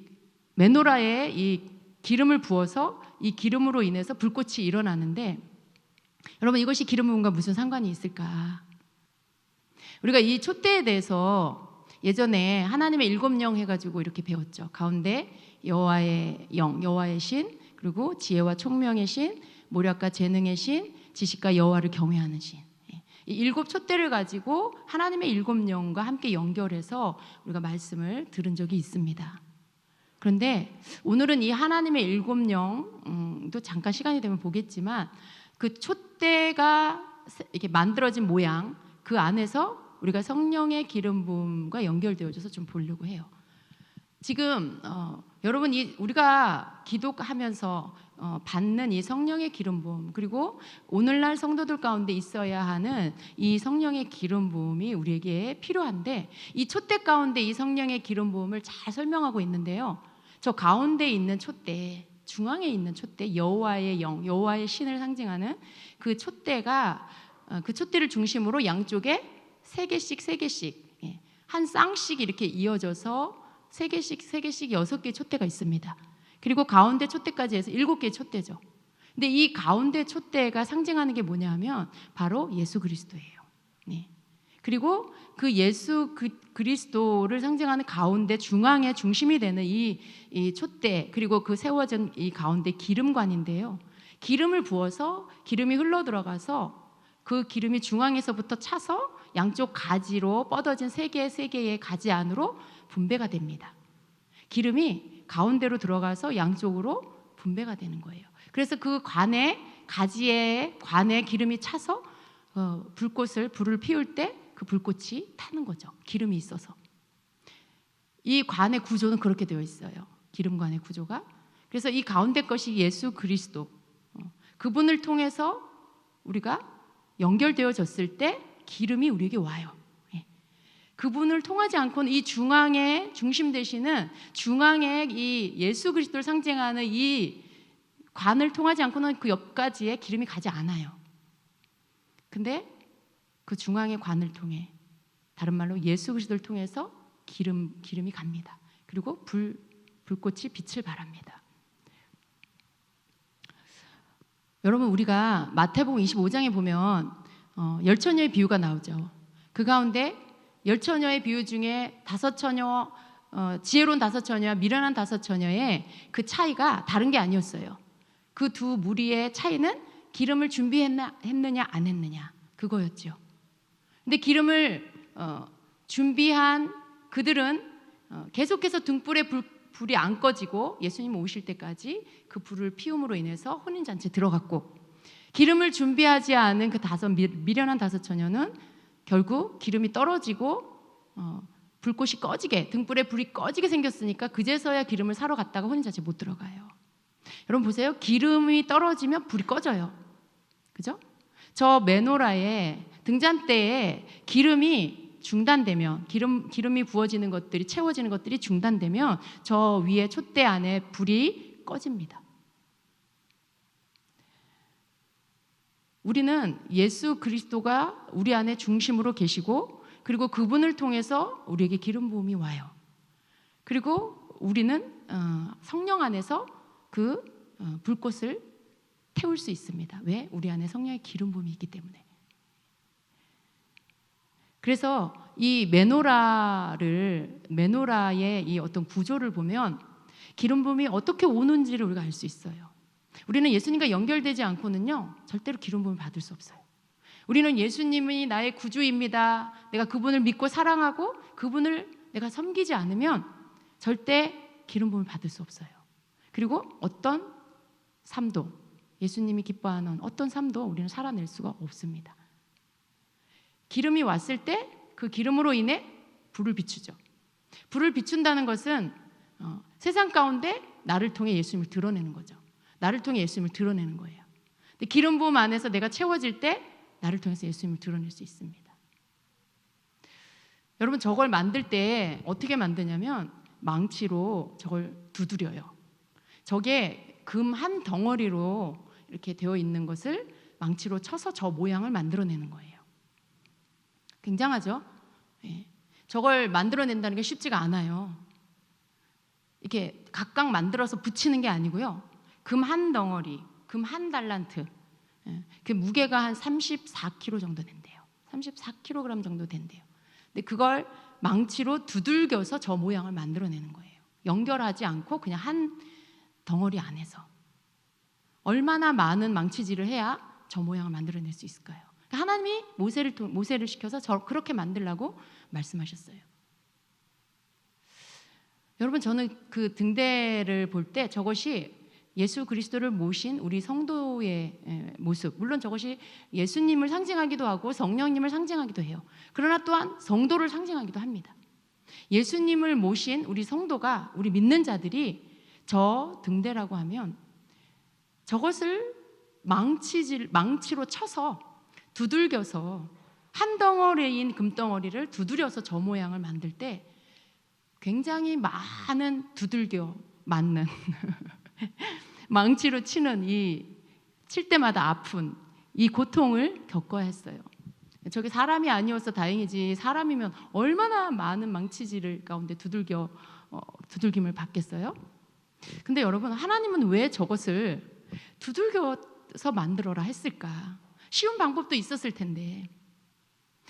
[SPEAKER 1] 메노라에 이 기름을 부어서 이 기름으로 인해서 불꽃이 일어나는데, 여러분, 이것이 기름 부음과 무슨 상관이 있을까? 우리가 이 촛대에 대해서 예전에 하나님의 7영 해가지고 이렇게 배웠죠. 가운데 여호와의 영, 여호와의 신, 그리고 지혜와 총명의 신, 모략과 재능의 신, 지식과 여호와를 경외하는 신. 이 일곱 촛대를 가지고 하나님의 일곱 영과 함께 연결해서 우리가 말씀을 들은 적이 있습니다. 그런데 오늘은 이 하나님의 일곱 영도 잠깐 시간이 되면 보겠지만 그 촛대가 이렇게 만들어진 모양 그 안에서 우리가 성령의 기름 부음과 연결되어져서 좀 보려고 해요. 지금 여러분 우리가 기도하면서 받는 이 성령의 기름 부음 그리고 오늘날 성도들 가운데 있어야 하는 이 성령의 기름 부음이 우리에게 필요한데 이 촛대 가운데 이 성령의 기름 부음을 잘 설명하고 있는데요. 저 가운데 있는 촛대, 중앙에 있는 촛대, 여호와의 영, 여호와의 신을 상징하는 그 촛대가 그 촛대를 중심으로 양쪽에 세 개씩 한 쌍씩 이렇게 이어져서 세 개씩 6개의 촛대가 있습니다. 그리고 가운데 촛대까지 해서 7개의 촛대죠. 근데 이 가운데 촛대가 상징하는 게 뭐냐면 바로 예수 그리스도예요. 네. 그리고 그 예수 그리스도를 상징하는 가운데 중앙에 중심이 되는 이 촛대 그리고 그 세워진 이 가운데 기름관인데요. 기름을 부어서 기름이 흘러 들어가서 그 기름이 중앙에서부터 차서 양쪽 가지로 뻗어진 세 개의 가지 안으로 분배가 됩니다. 기름이 가운데로 들어가서 양쪽으로 분배가 되는 거예요. 그래서 그 가지에 기름이 차서 불을 피울 때 그 불꽃이 타는 거죠. 기름이 있어서. 이 관의 구조는 그렇게 되어 있어요. 기름관의 구조가. 그래서 이 가운데 것이 예수 그리스도. 그분을 통해서 우리가 연결되어졌을 때 기름이 우리에게 와요. 그분을 통하지 않고는 이 중앙에 중심 되시는 중앙에 이 예수 그리스도를 상징하는 이 관을 통하지 않고는 그 옆가지에 기름이 가지 않아요. 근데 그 중앙의 관을 통해 다른 말로 예수 그리스도를 통해서 기름이 갑니다. 그리고 불꽃이 빛을 발합니다. 여러분 우리가 마태복음 25장에 보면 열처녀의 비유가 나오죠. 그 가운데 열처녀의 비유 중에 다섯 처녀, 지혜로운 다섯 처녀와 미련한 다섯 처녀의 그 차이가 다른 게 아니었어요. 그 두 무리의 차이는 기름을 준비했느냐 안 했느냐 그거였죠. 근데 기름을 준비한 그들은 계속해서 등불에 불이 안 꺼지고 예수님 오실 때까지 그 불을 피움으로 인해서 혼인잔치에 들어갔고 기름을 준비하지 않은 그 미련한 다섯 처녀는 결국 기름이 떨어지고 불꽃이 꺼지게 등불에 불이 꺼지게 생겼으니까 그제서야 기름을 사러 갔다가 혼인잔치에 못 들어가요. 여러분 보세요. 기름이 떨어지면 불이 꺼져요. 그죠? 저 메노라의 등잔대에 기름이 중단되면 기름이 부어지는 것들이 채워지는 것들이 중단되면 저 위에 촛대 안에 불이 꺼집니다. 우리는 예수 그리스도가 우리 안에 중심으로 계시고 그리고 그분을 통해서 우리에게 기름 부음이 와요. 그리고 우리는 성령 안에서 그 불꽃을 태울 수 있습니다. 왜? 우리 안에 성령의 기름 부음이 있기 때문에. 그래서 이 메노라의 이 어떤 구조를 보면 기름 부음이 어떻게 오는지를 우리가 알 수 있어요. 우리는 예수님과 연결되지 않고는요 절대로 기름 부음을 받을 수 없어요. 우리는 예수님이 나의 구주입니다. 내가 그분을 믿고 사랑하고 그분을 내가 섬기지 않으면 절대 기름 부음을 받을 수 없어요. 그리고 어떤 삶도 예수님이 기뻐하는 어떤 삶도 우리는 살아낼 수가 없습니다. 기름이 왔을 때 그 기름으로 인해 불을 비추죠. 불을 비춘다는 것은 세상 가운데 나를 통해 예수님을 드러내는 거죠. 나를 통해 예수님을 드러내는 거예요. 근데 기름 부음 안에서 내가 채워질 때 나를 통해서 예수님을 드러낼 수 있습니다. 여러분 저걸 만들 때 어떻게 만드냐면 망치로 저걸 두드려요. 저게 금 한 덩어리로 이렇게 되어 있는 것을 망치로 쳐서 저 모양을 만들어내는 거예요. 굉장하죠? 예. 저걸 만들어낸다는 게 쉽지가 않아요. 이렇게 각각 만들어서 붙이는 게 아니고요. 금 한 덩어리, 금 한 달란트. 예. 그 무게가 한 34kg 정도 된대요. 34kg 정도 된대요. 근데 그걸 망치로 두들겨서 저 모양을 만들어내는 거예요. 연결하지 않고 그냥 한 덩어리 안에서. 얼마나 많은 망치질을 해야 저 모양을 만들어낼 수 있을까요? 하나님이 모세를 시켜서 그렇게 만들라고 말씀하셨어요. 여러분, 저는 그 등대를 볼 때 저것이 예수 그리스도를 모신 우리 성도의 모습, 물론 저것이 예수님을 상징하기도 하고 성령님을 상징하기도 해요. 그러나 또한 성도를 상징하기도 합니다. 예수님을 모신 우리 성도가, 우리 믿는 자들이 저 등대라고 하면 저것을 망치로 쳐서 두들겨서 한 덩어리인 금덩어리를 두드려서 저 모양을 만들 때 굉장히 많은 두들겨 맞는 망치로 치는 칠 때마다 아픈 이 고통을 겪어야 했어요. 저게 사람이 아니어서 다행이지, 사람이면 얼마나 많은 망치질 가운데 두들김을 받겠어요? 근데 여러분, 하나님은 왜 저것을 두들겨서 만들어라 했을까? 쉬운 방법도 있었을 텐데.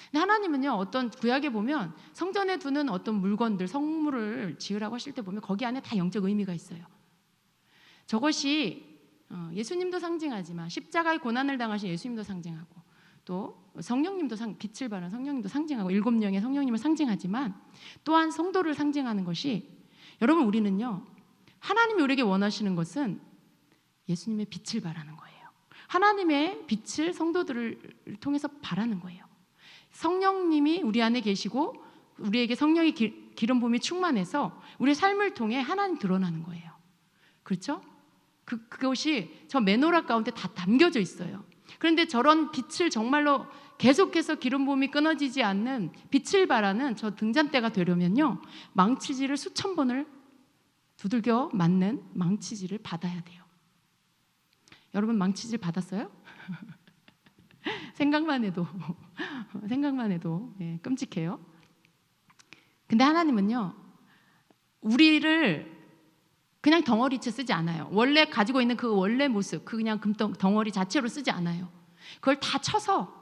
[SPEAKER 1] 근데 하나님은요, 어떤 구약에 보면 성전에 두는 어떤 물건들, 성물을 지으라고 하실 때 보면 거기 안에 다 영적 의미가 있어요. 저것이 예수님도 상징하지만 십자가의 고난을 당하신 예수님도 상징하고, 또 성령님도 빛을 발한 성령님도 상징하고, 7명의 성령님을 상징하지만 또한 성도를 상징하는 것이, 여러분, 우리는요, 하나님이 우리에게 원하시는 것은 예수님의 빛을 발하는 거예요. 하나님의 빛을 성도들을 통해서 발하는 거예요. 성령님이 우리 안에 계시고 우리에게 성령의 기름 부음이 충만해서 우리의 삶을 통해 하나님 드러나는 거예요. 그렇죠? 그것이 저 메노라 가운데 다 담겨져 있어요. 그런데 저런 빛을 정말로 계속해서 기름 부음이 끊어지지 않는 빛을 발하는 저 등잔대가 되려면요, 망치질을 수천 번을 두들겨 맞는 망치질을 받아야 돼요. 여러분, 망치질 받았어요? 생각만 해도 끔찍해요. 근데 하나님은요, 우리를 그냥 덩어리째 쓰지 않아요. 원래 가지고 있는 그 원래 모습, 그냥 덩어리 자체로 쓰지 않아요. 그걸 다 쳐서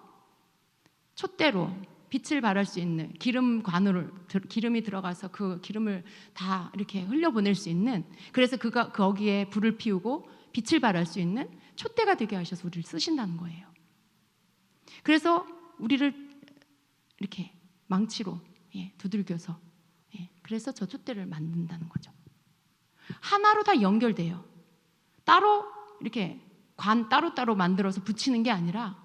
[SPEAKER 1] 촛대로 빛을 발할 수 있는 기름이 들어가서 그 기름을 다 이렇게 흘려보낼 수 있는, 그래서 거기에 불을 피우고 빛을 발할 수 있는 촛대가 되게 하셔서 우리를 쓰신다는 거예요. 그래서 우리를 이렇게 망치로 두들겨서 그래서 저 촛대를 만든다는 거죠. 하나로 다 연결돼요. 따로 이렇게 관 따로따로 만들어서 붙이는 게 아니라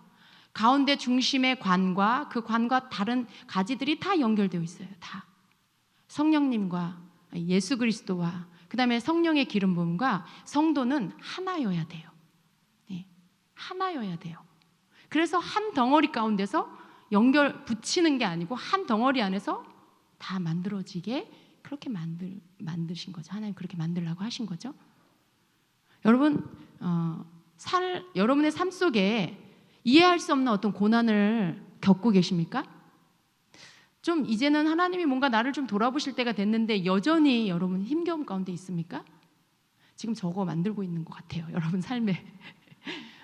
[SPEAKER 1] 가운데 중심의 관과 그 관과 다른 가지들이 다 연결되어 있어요. 다 성령님과 예수 그리스도와 그 다음에 성령의 기름 부음과 성도는 하나여야 돼요. 하나여야 돼요. 그래서 한 덩어리 가운데서 붙이는 게 아니고 한 덩어리 안에서 다 만들어지게 그렇게 만드신 거죠. 하나님 그렇게 만들라고 하신 거죠. 여러분, 여러분의 삶 속에 이해할 수 없는 어떤 고난을 겪고 계십니까? 좀 이제는 하나님이 뭔가 나를 좀 돌아보실 때가 됐는데 여전히 여러분 힘겨움 가운데 있습니까? 지금 저거 만들고 있는 것 같아요. 여러분 삶에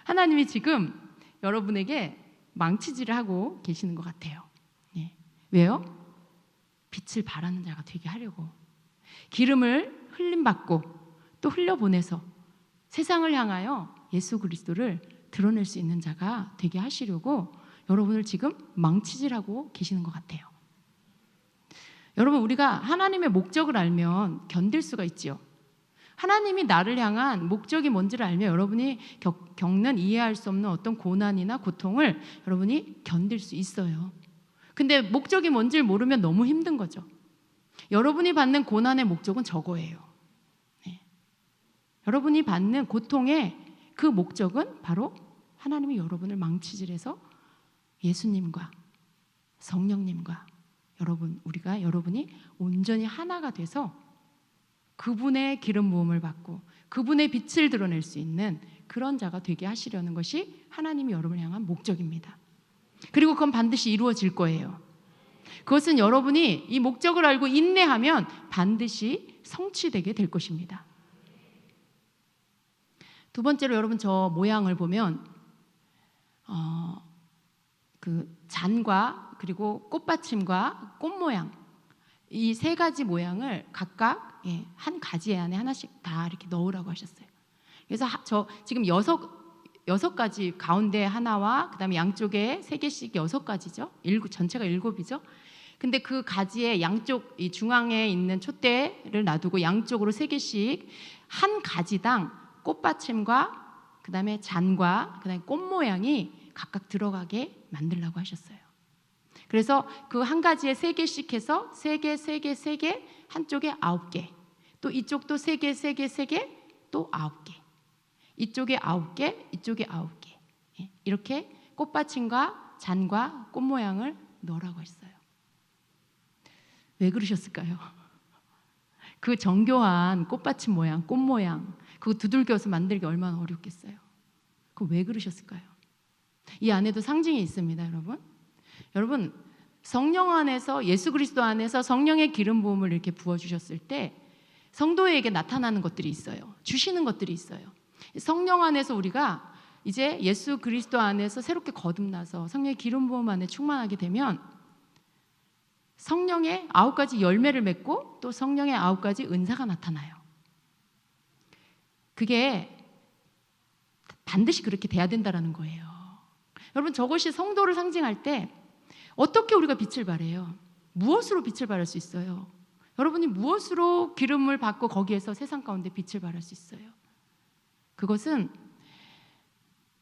[SPEAKER 1] 하나님이 지금 여러분에게 망치질을 하고 계시는 것 같아요. 왜요? 빛을 발하는 자가 되게 하려고, 기름을 흘림받고 또 흘려보내서 세상을 향하여 예수 그리스도를 드러낼 수 있는 자가 되게 하시려고 여러분을 지금 망치질하고 계시는 것 같아요. 여러분, 우리가 하나님의 목적을 알면 견딜 수가 있지요. 하나님이 나를 향한 목적이 뭔지를 알면 여러분이 겪는 이해할 수 없는 어떤 고난이나 고통을 여러분이 견딜 수 있어요. 근데 목적이 뭔지를 모르면 너무 힘든 거죠. 여러분이 받는 고난의 목적은 저거예요. 여러분이 받는 고통의 그 목적은 바로 하나님이 여러분을 망치질해서 예수님과 성령님과 여러분이 온전히 하나가 돼서 그분의 기름 부음을 받고 그분의 빛을 드러낼 수 있는 그런 자가 되게 하시려는 것이 하나님이 여러분을 향한 목적입니다. 그리고 그건 반드시 이루어질 거예요. 그것은 여러분이 이 목적을 알고 인내하면 반드시 성취되게 될 것입니다. 두 번째로 여러분, 저 모양을 보면 그 잔과 그리고 꽃받침과 꽃 모양, 이 세 가지 모양을 각각 한 가지 안에 하나씩 다 이렇게 넣으라고 하셨어요. 그래서 저 지금 6가지, 가운데 하나와 그다음에 양쪽에 3개씩 6가지죠. 전체가 7이죠. 근데 그 가지의 양쪽, 이 중앙에 있는 촛대를 놔두고 양쪽으로 3개씩 한 가지당 꽃받침과 그다음에 잔과 그다음에 꽃 모양이 각각 들어가게 만들라고 하셨어요. 그래서 그 한 가지에 3개씩 해서 3개, 3개, 3개, 한쪽에 9개, 또 이쪽도 3개, 3개, 3개, 또 9개, 이쪽에 9개, 이쪽에 9개, 이렇게 꽃받침과 잔과 꽃 모양을 넣으라고 했어요. 왜 그러셨을까요? 그 정교한 꽃받침 모양, 꽃 모양, 그거 두들겨서 만들기 얼마나 어렵겠어요. 그거 왜 그러셨을까요? 이 안에도 상징이 있습니다, 여러분. 여러분, 성령 안에서, 예수 그리스도 안에서 성령의 기름 부음을 이렇게 부어주셨을 때 성도에게 나타나는 것들이 있어요. 주시는 것들이 있어요. 성령 안에서 우리가 이제 예수 그리스도 안에서 새롭게 거듭나서 성령의 기름 부음 안에 충만하게 되면 성령의 9가지 열매를 맺고 또 성령의 9가지 은사가 나타나요. 그게 반드시 그렇게 돼야 된다는 거예요. 여러분, 저것이 성도를 상징할 때 어떻게 우리가 빛을 발해요? 무엇으로 빛을 발할 수 있어요? 여러분이 무엇으로 기름을 받고 거기에서 세상 가운데 빛을 발할 수 있어요? 그것은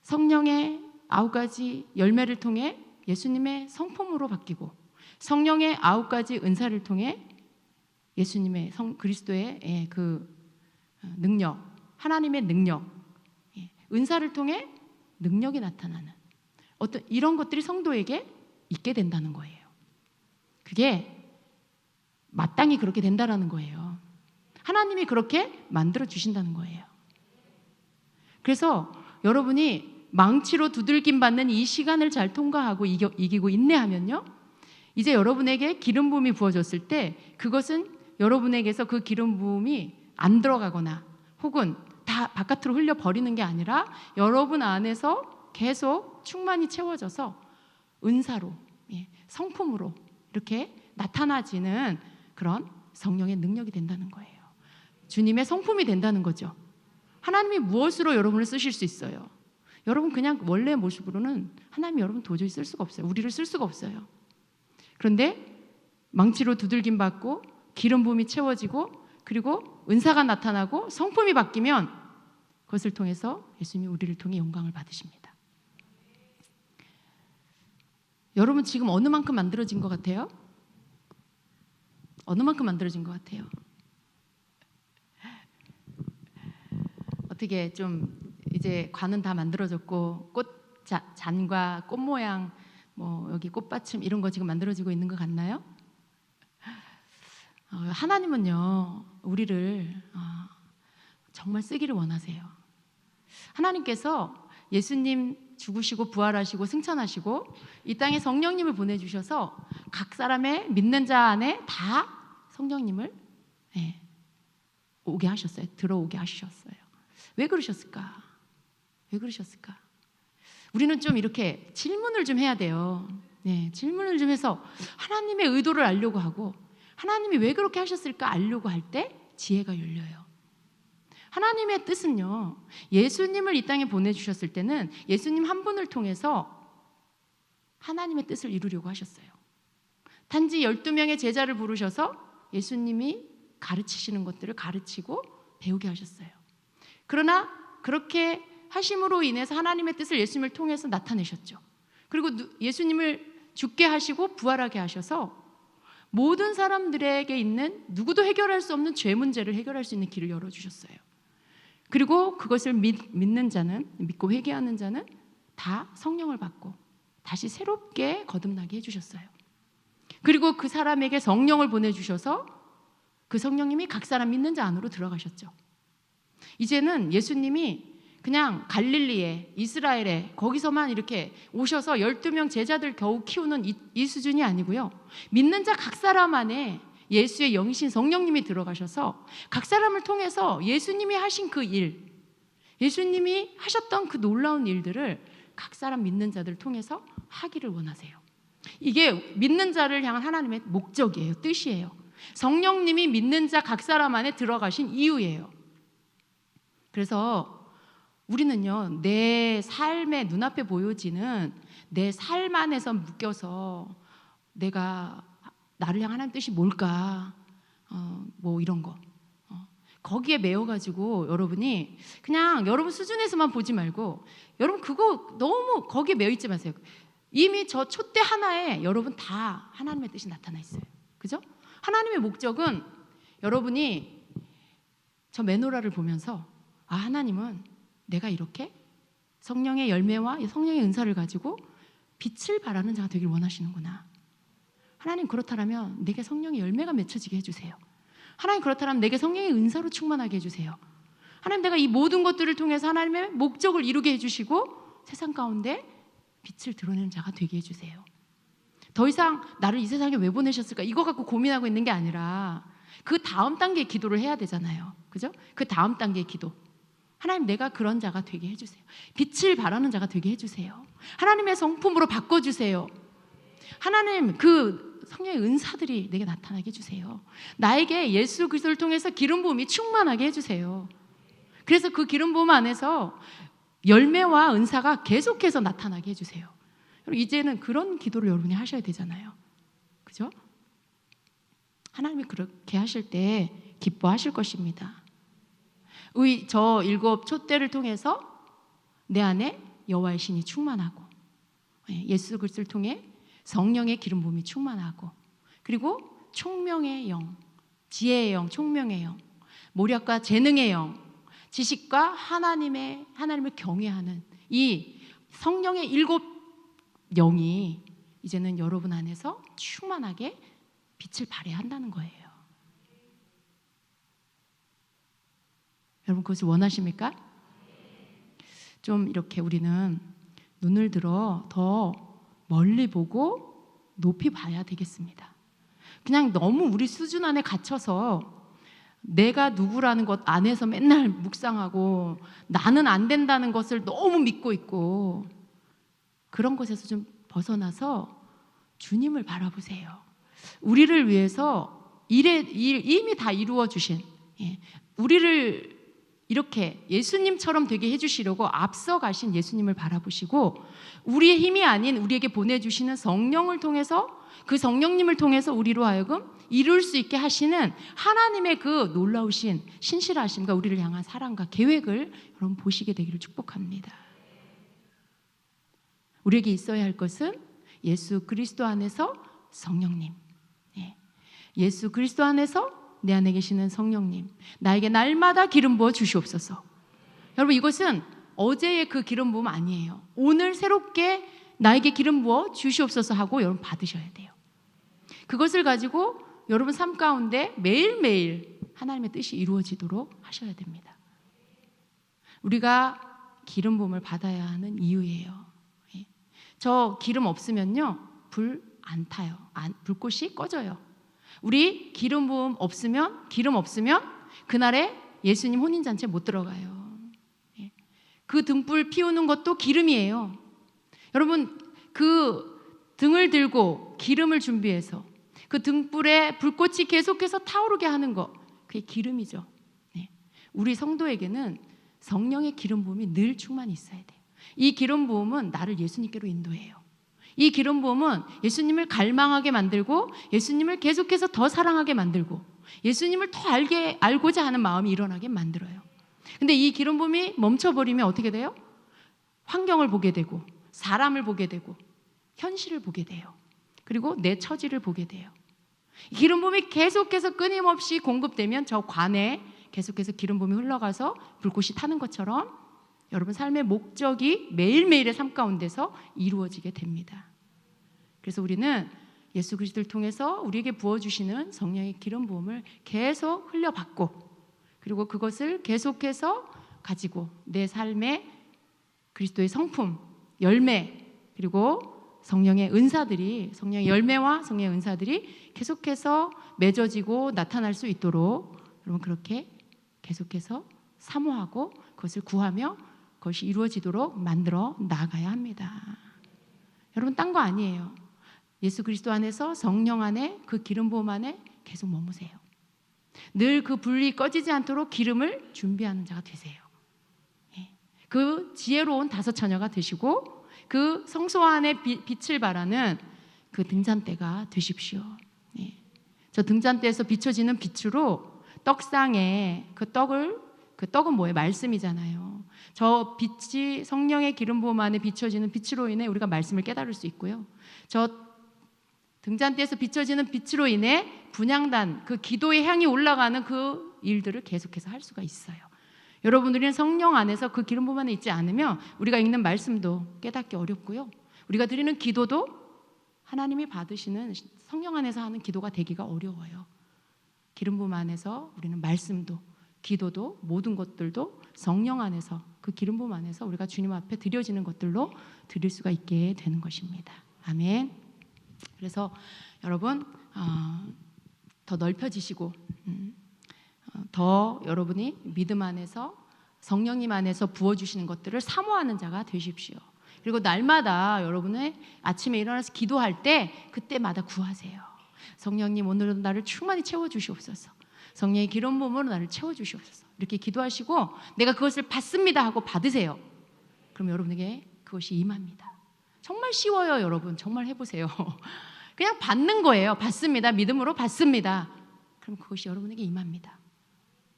[SPEAKER 1] 성령의 9가지 열매를 통해 예수님의 성품으로 바뀌고 성령의 9가지 은사를 통해 예수님의 그리스도의 그 능력, 하나님의 능력, 은사를 통해 능력이 나타나는 어떤 이런 것들이 성도에게 있게 된다는 거예요. 그게 마땅히 그렇게 된다라는 거예요. 하나님이 그렇게 만들어 주신다는 거예요. 그래서 여러분이 망치로 두들김 받는 이 시간을 잘 통과하고 이기고 인내하면요, 이제 여러분에게 기름 부음이 부어졌을 때 그것은 여러분에게서 그 기름 부음이 안 들어가거나 혹은 다 바깥으로 흘려버리는 게 아니라 여러분 안에서 계속 충만히 채워져서 은사로, 성품으로 이렇게 나타나지는 그런 성령의 능력이 된다는 거예요. 주님의 성품이 된다는 거죠. 하나님이 무엇으로 여러분을 쓰실 수 있어요? 여러분 그냥 원래 모습으로는 하나님이 여러분 도저히 쓸 수가 없어요. 우리를 쓸 수가 없어요. 그런데 망치로 두들김 받고 기름 부음이 채워지고 그리고 은사가 나타나고 성품이 바뀌면 그것을 통해서 예수님이 우리를 통해 영광을 받으십니다. 여러분 지금 어느 만큼 만들어진 것 같아요? 어느 만큼 만들어진 것 같아요? 어떻게 좀 이제 관은 다 만들어졌고 잔과 꽃 모양, 뭐 여기 꽃받침 이런 거 지금 만들어지고 있는 것 같나요? 하나님은요 우리를 정말 쓰기를 원하세요. 하나님께서 예수님 죽으시고 부활하시고 승천하시고 이 땅에 성령님을 보내주셔서 각 사람의 믿는 자 안에 다 성령님을 오게 하셨어요. 들어오게 하셨어요. 왜 그러셨을까? 왜 그러셨을까? 우리는 좀 이렇게 질문을 좀 해야 돼요. 질문을 좀 해서 하나님의 의도를 알려고 하고 하나님이 왜 그렇게 하셨을까 알려고 할 때 지혜가 열려요. 하나님의 뜻은요, 예수님을 이 땅에 보내주셨을 때는 예수님 한 분을 통해서 하나님의 뜻을 이루려고 하셨어요. 단지 12명의 제자를 부르셔서 예수님이 가르치시는 것들을 가르치고 배우게 하셨어요. 그러나 그렇게 하심으로 인해서 하나님의 뜻을 예수님을 통해서 나타내셨죠. 그리고 예수님을 죽게 하시고 부활하게 하셔서 모든 사람들에게 있는 누구도 해결할 수 없는 죄 문제를 해결할 수 있는 길을 열어주셨어요. 그리고 그것을 믿는 자는, 믿고 회개하는 자는 다 성령을 받고 다시 새롭게 거듭나게 해주셨어요. 그리고 그 사람에게 성령을 보내주셔서 그 성령님이 각 사람 믿는 자 안으로 들어가셨죠. 이제는 예수님이 그냥 갈릴리에, 이스라엘에 거기서만 이렇게 오셔서 12명 제자들 겨우 키우는 이 수준이 아니고요. 믿는 자 각 사람 안에 예수의 영이신 성령님이 들어가셔서 각 사람을 통해서 예수님이 하신 그 일, 예수님이 하셨던 그 놀라운 일들을 각 사람 믿는 자들 통해서 하기를 원하세요. 이게 믿는 자를 향한 하나님의 목적이에요. 뜻이에요. 성령님이 믿는 자 각 사람 안에 들어가신 이유예요. 그래서 우리는요, 내 삶의 눈앞에 보여지는 내 삶 안에서 묶여서 내가 나를 향한 하나님 뜻이 뭘까? 뭐 이런 거. 거기에 매여가지고 여러분이 그냥 여러분 수준에서만 보지 말고 여러분 그거 너무 거기에 매여 있지 마세요. 이미 저 촛대 하나에 여러분 다 하나님의 뜻이 나타나 있어요. 그죠? 하나님의 목적은 여러분이 저 메노라를 보면서 하나님은 내가 이렇게 성령의 열매와 성령의 은사를 가지고 빛을 발하는 자가 되길 원하시는구나. 하나님 그렇다면 내게 성령의 열매가 맺혀지게 해주세요. 하나님 그렇다면 내게 성령의 은사로 충만하게 해주세요. 하나님 내가 이 모든 것들을 통해서 하나님의 목적을 이루게 해주시고 세상 가운데 빛을 드러내는 자가 되게 해주세요. 더 이상 나를 이 세상에 왜 보내셨을까 이거 갖고 고민하고 있는 게 아니라 그 다음 단계의 기도를 해야 되잖아요. 그죠? 그 다음 단계의 기도. 하나님 내가 그런 자가 되게 해주세요. 빛을 발하는 자가 되게 해주세요. 하나님의 성품으로 바꿔주세요. 하나님 그 성령의 은사들이 내게 나타나게 해주세요. 나에게 예수 그리스도를 통해서 기름 부음이 충만하게 해주세요. 그래서 그 기름 부음 안에서 열매와 은사가 계속해서 나타나게 해주세요. 이제는 그런 기도를 여러분이 하셔야 되잖아요. 그죠? 하나님이 그렇게 하실 때 기뻐하실 것입니다. 저 7 촛대를 통해서 내 안에 여호와의 신이 충만하고 예수 그리스도를 통해 성령의 기름 부음이 충만하고 그리고 총명의 영, 지혜의 영, 총명의 영, 모략과 재능의 영, 지식과 하나님을 경외하는 이 성령의 7 영이 이제는 여러분 안에서 충만하게 빛을 발해야 한다는 거예요. 여러분 그것을 원하십니까? 좀 이렇게 우리는 눈을 들어 더 멀리 보고 높이 봐야 되겠습니다. 그냥 너무 우리 수준 안에 갇혀서 내가 누구라는 것 안에서 맨날 묵상하고 나는 안 된다는 것을 너무 믿고 있고 그런 것에서 좀 벗어나서 주님을 바라보세요. 우리를 위해서 이미 다 이루어 주신 우리를 이렇게 예수님처럼 되게 해주시려고 앞서 가신 예수님을 바라보시고 우리의 힘이 아닌 우리에게 보내주시는 성령을 통해서 그 성령님을 통해서 우리로 하여금 이룰 수 있게 하시는 하나님의 그 놀라우신 신실하심과 우리를 향한 사랑과 계획을 여러분 보시게 되기를 축복합니다. 우리에게 있어야 할 것은 예수 그리스도 안에서 성령님, 예수 그리스도 안에서 내 안에 계시는 성령님, 나에게 날마다 기름 부어 주시옵소서. 여러분 이것은 어제의 그 기름 부음 아니에요. 오늘 새롭게 나에게 기름 부어 주시옵소서 하고 여러분 받으셔야 돼요. 그것을 가지고 여러분 삶 가운데 매일매일 하나님의 뜻이 이루어지도록 하셔야 됩니다. 우리가 기름 부음을 받아야 하는 이유예요. 저 기름 없으면요 불 안 타요. 불꽃이 꺼져요. 우리 기름 부음 없으면 그날에 예수님 혼인잔치에 못 들어가요. 그 등불 피우는 것도 기름이에요. 여러분 그 등을 들고 기름을 준비해서 그 등불에 불꽃이 계속해서 타오르게 하는 것 그게 기름이죠. 우리 성도에게는 성령의 기름 부음이 늘 충만히 있어야 돼요. 이 기름 부음은 나를 예수님께로 인도해요. 이 기름 부음은 예수님을 갈망하게 만들고 예수님을 계속해서 더 사랑하게 만들고 예수님을 더 알고자 하는 마음이 일어나게 만들어요. 근데 이 기름 부음이 멈춰버리면 어떻게 돼요? 환경을 보게 되고 사람을 보게 되고 현실을 보게 돼요. 그리고 내 처지를 보게 돼요. 기름 부음이 계속해서 끊임없이 공급되면 저 관에 계속해서 기름 부음이 흘러가서 불꽃이 타는 것처럼 여러분 삶의 목적이 매일매일의 삶 가운데서 이루어지게 됩니다. 그래서 우리는 예수 그리스도를 통해서 우리에게 부어주시는 성령의 기름 부음을 계속 흘려받고 그리고 그것을 계속해서 가지고 내 삶에 그리스도의 성품, 열매 그리고 성령의 은사들이 성령의 열매와 성령의 은사들이 계속해서 맺어지고 나타날 수 있도록 여러분 그렇게 계속해서 사모하고 그것을 구하며 그것이 이루어지도록 만들어 나가야 합니다. 여러분 딴 거 아니에요. 예수 그리스도 안에서 성령 안에 그 기름 부음 안에 계속 머무세요. 늘 그 불이 꺼지지 않도록 기름을 준비하는 자가 되세요. 그 지혜로운 다섯 처녀가 되시고 그 성소 안에 빛을 발하는 그 등잔대가 되십시오. 예. 저 등잔대에서 비춰지는 빛으로 떡상에 그 떡은 뭐예요? 말씀이잖아요. 저 빛이 성령의 기름 부음 안에 비춰지는 빛으로 인해 우리가 말씀을 깨달을 수 있고요. 저 등잔대에서 비춰지는 빛으로 인해 분향단, 그 기도의 향이 올라가는 그 일들을 계속해서 할 수가 있어요. 여러분들은 성령 안에서 그 기름 부음 안에 있지 않으면 우리가 읽는 말씀도 깨닫기 어렵고요. 우리가 드리는 기도도 하나님이 받으시는 성령 안에서 하는 기도가 되기가 어려워요. 기름 부음 안에서 우리는 말씀도 기도도 모든 것들도 성령 안에서 그 기름 부음 안에서 우리가 주님 앞에 드려지는 것들로 드릴 수가 있게 되는 것입니다. 아멘. 그래서 여러분 더 넓혀지시고 더 여러분이 믿음 안에서 성령님 안에서 부어주시는 것들을 사모하는 자가 되십시오. 그리고 날마다 여러분의 아침에 일어나서 기도할 때 그때마다 구하세요. 성령님 오늘도 나를 충만히 채워주시옵소서. 성령의 기름 부음으로 나를 채워주시옵소서. 이렇게 기도하시고 내가 그것을 받습니다 하고 받으세요. 그럼 여러분에게 그것이 임합니다. 정말 쉬워요. 여러분 정말 해보세요. 그냥 받는 거예요. 받습니다. 믿음으로 받습니다. 그럼 그것이 여러분에게 임합니다.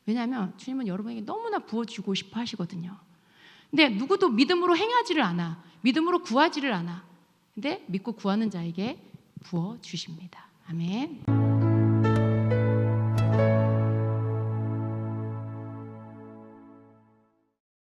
[SPEAKER 1] 왜냐하면 주님은 여러분에게 너무나 부어주고 싶어 하시거든요. 근데 누구도 믿음으로 행하지를 않아. 믿음으로 구하지를 않아. 근데 믿고 구하는 자에게 부어주십니다. 아멘.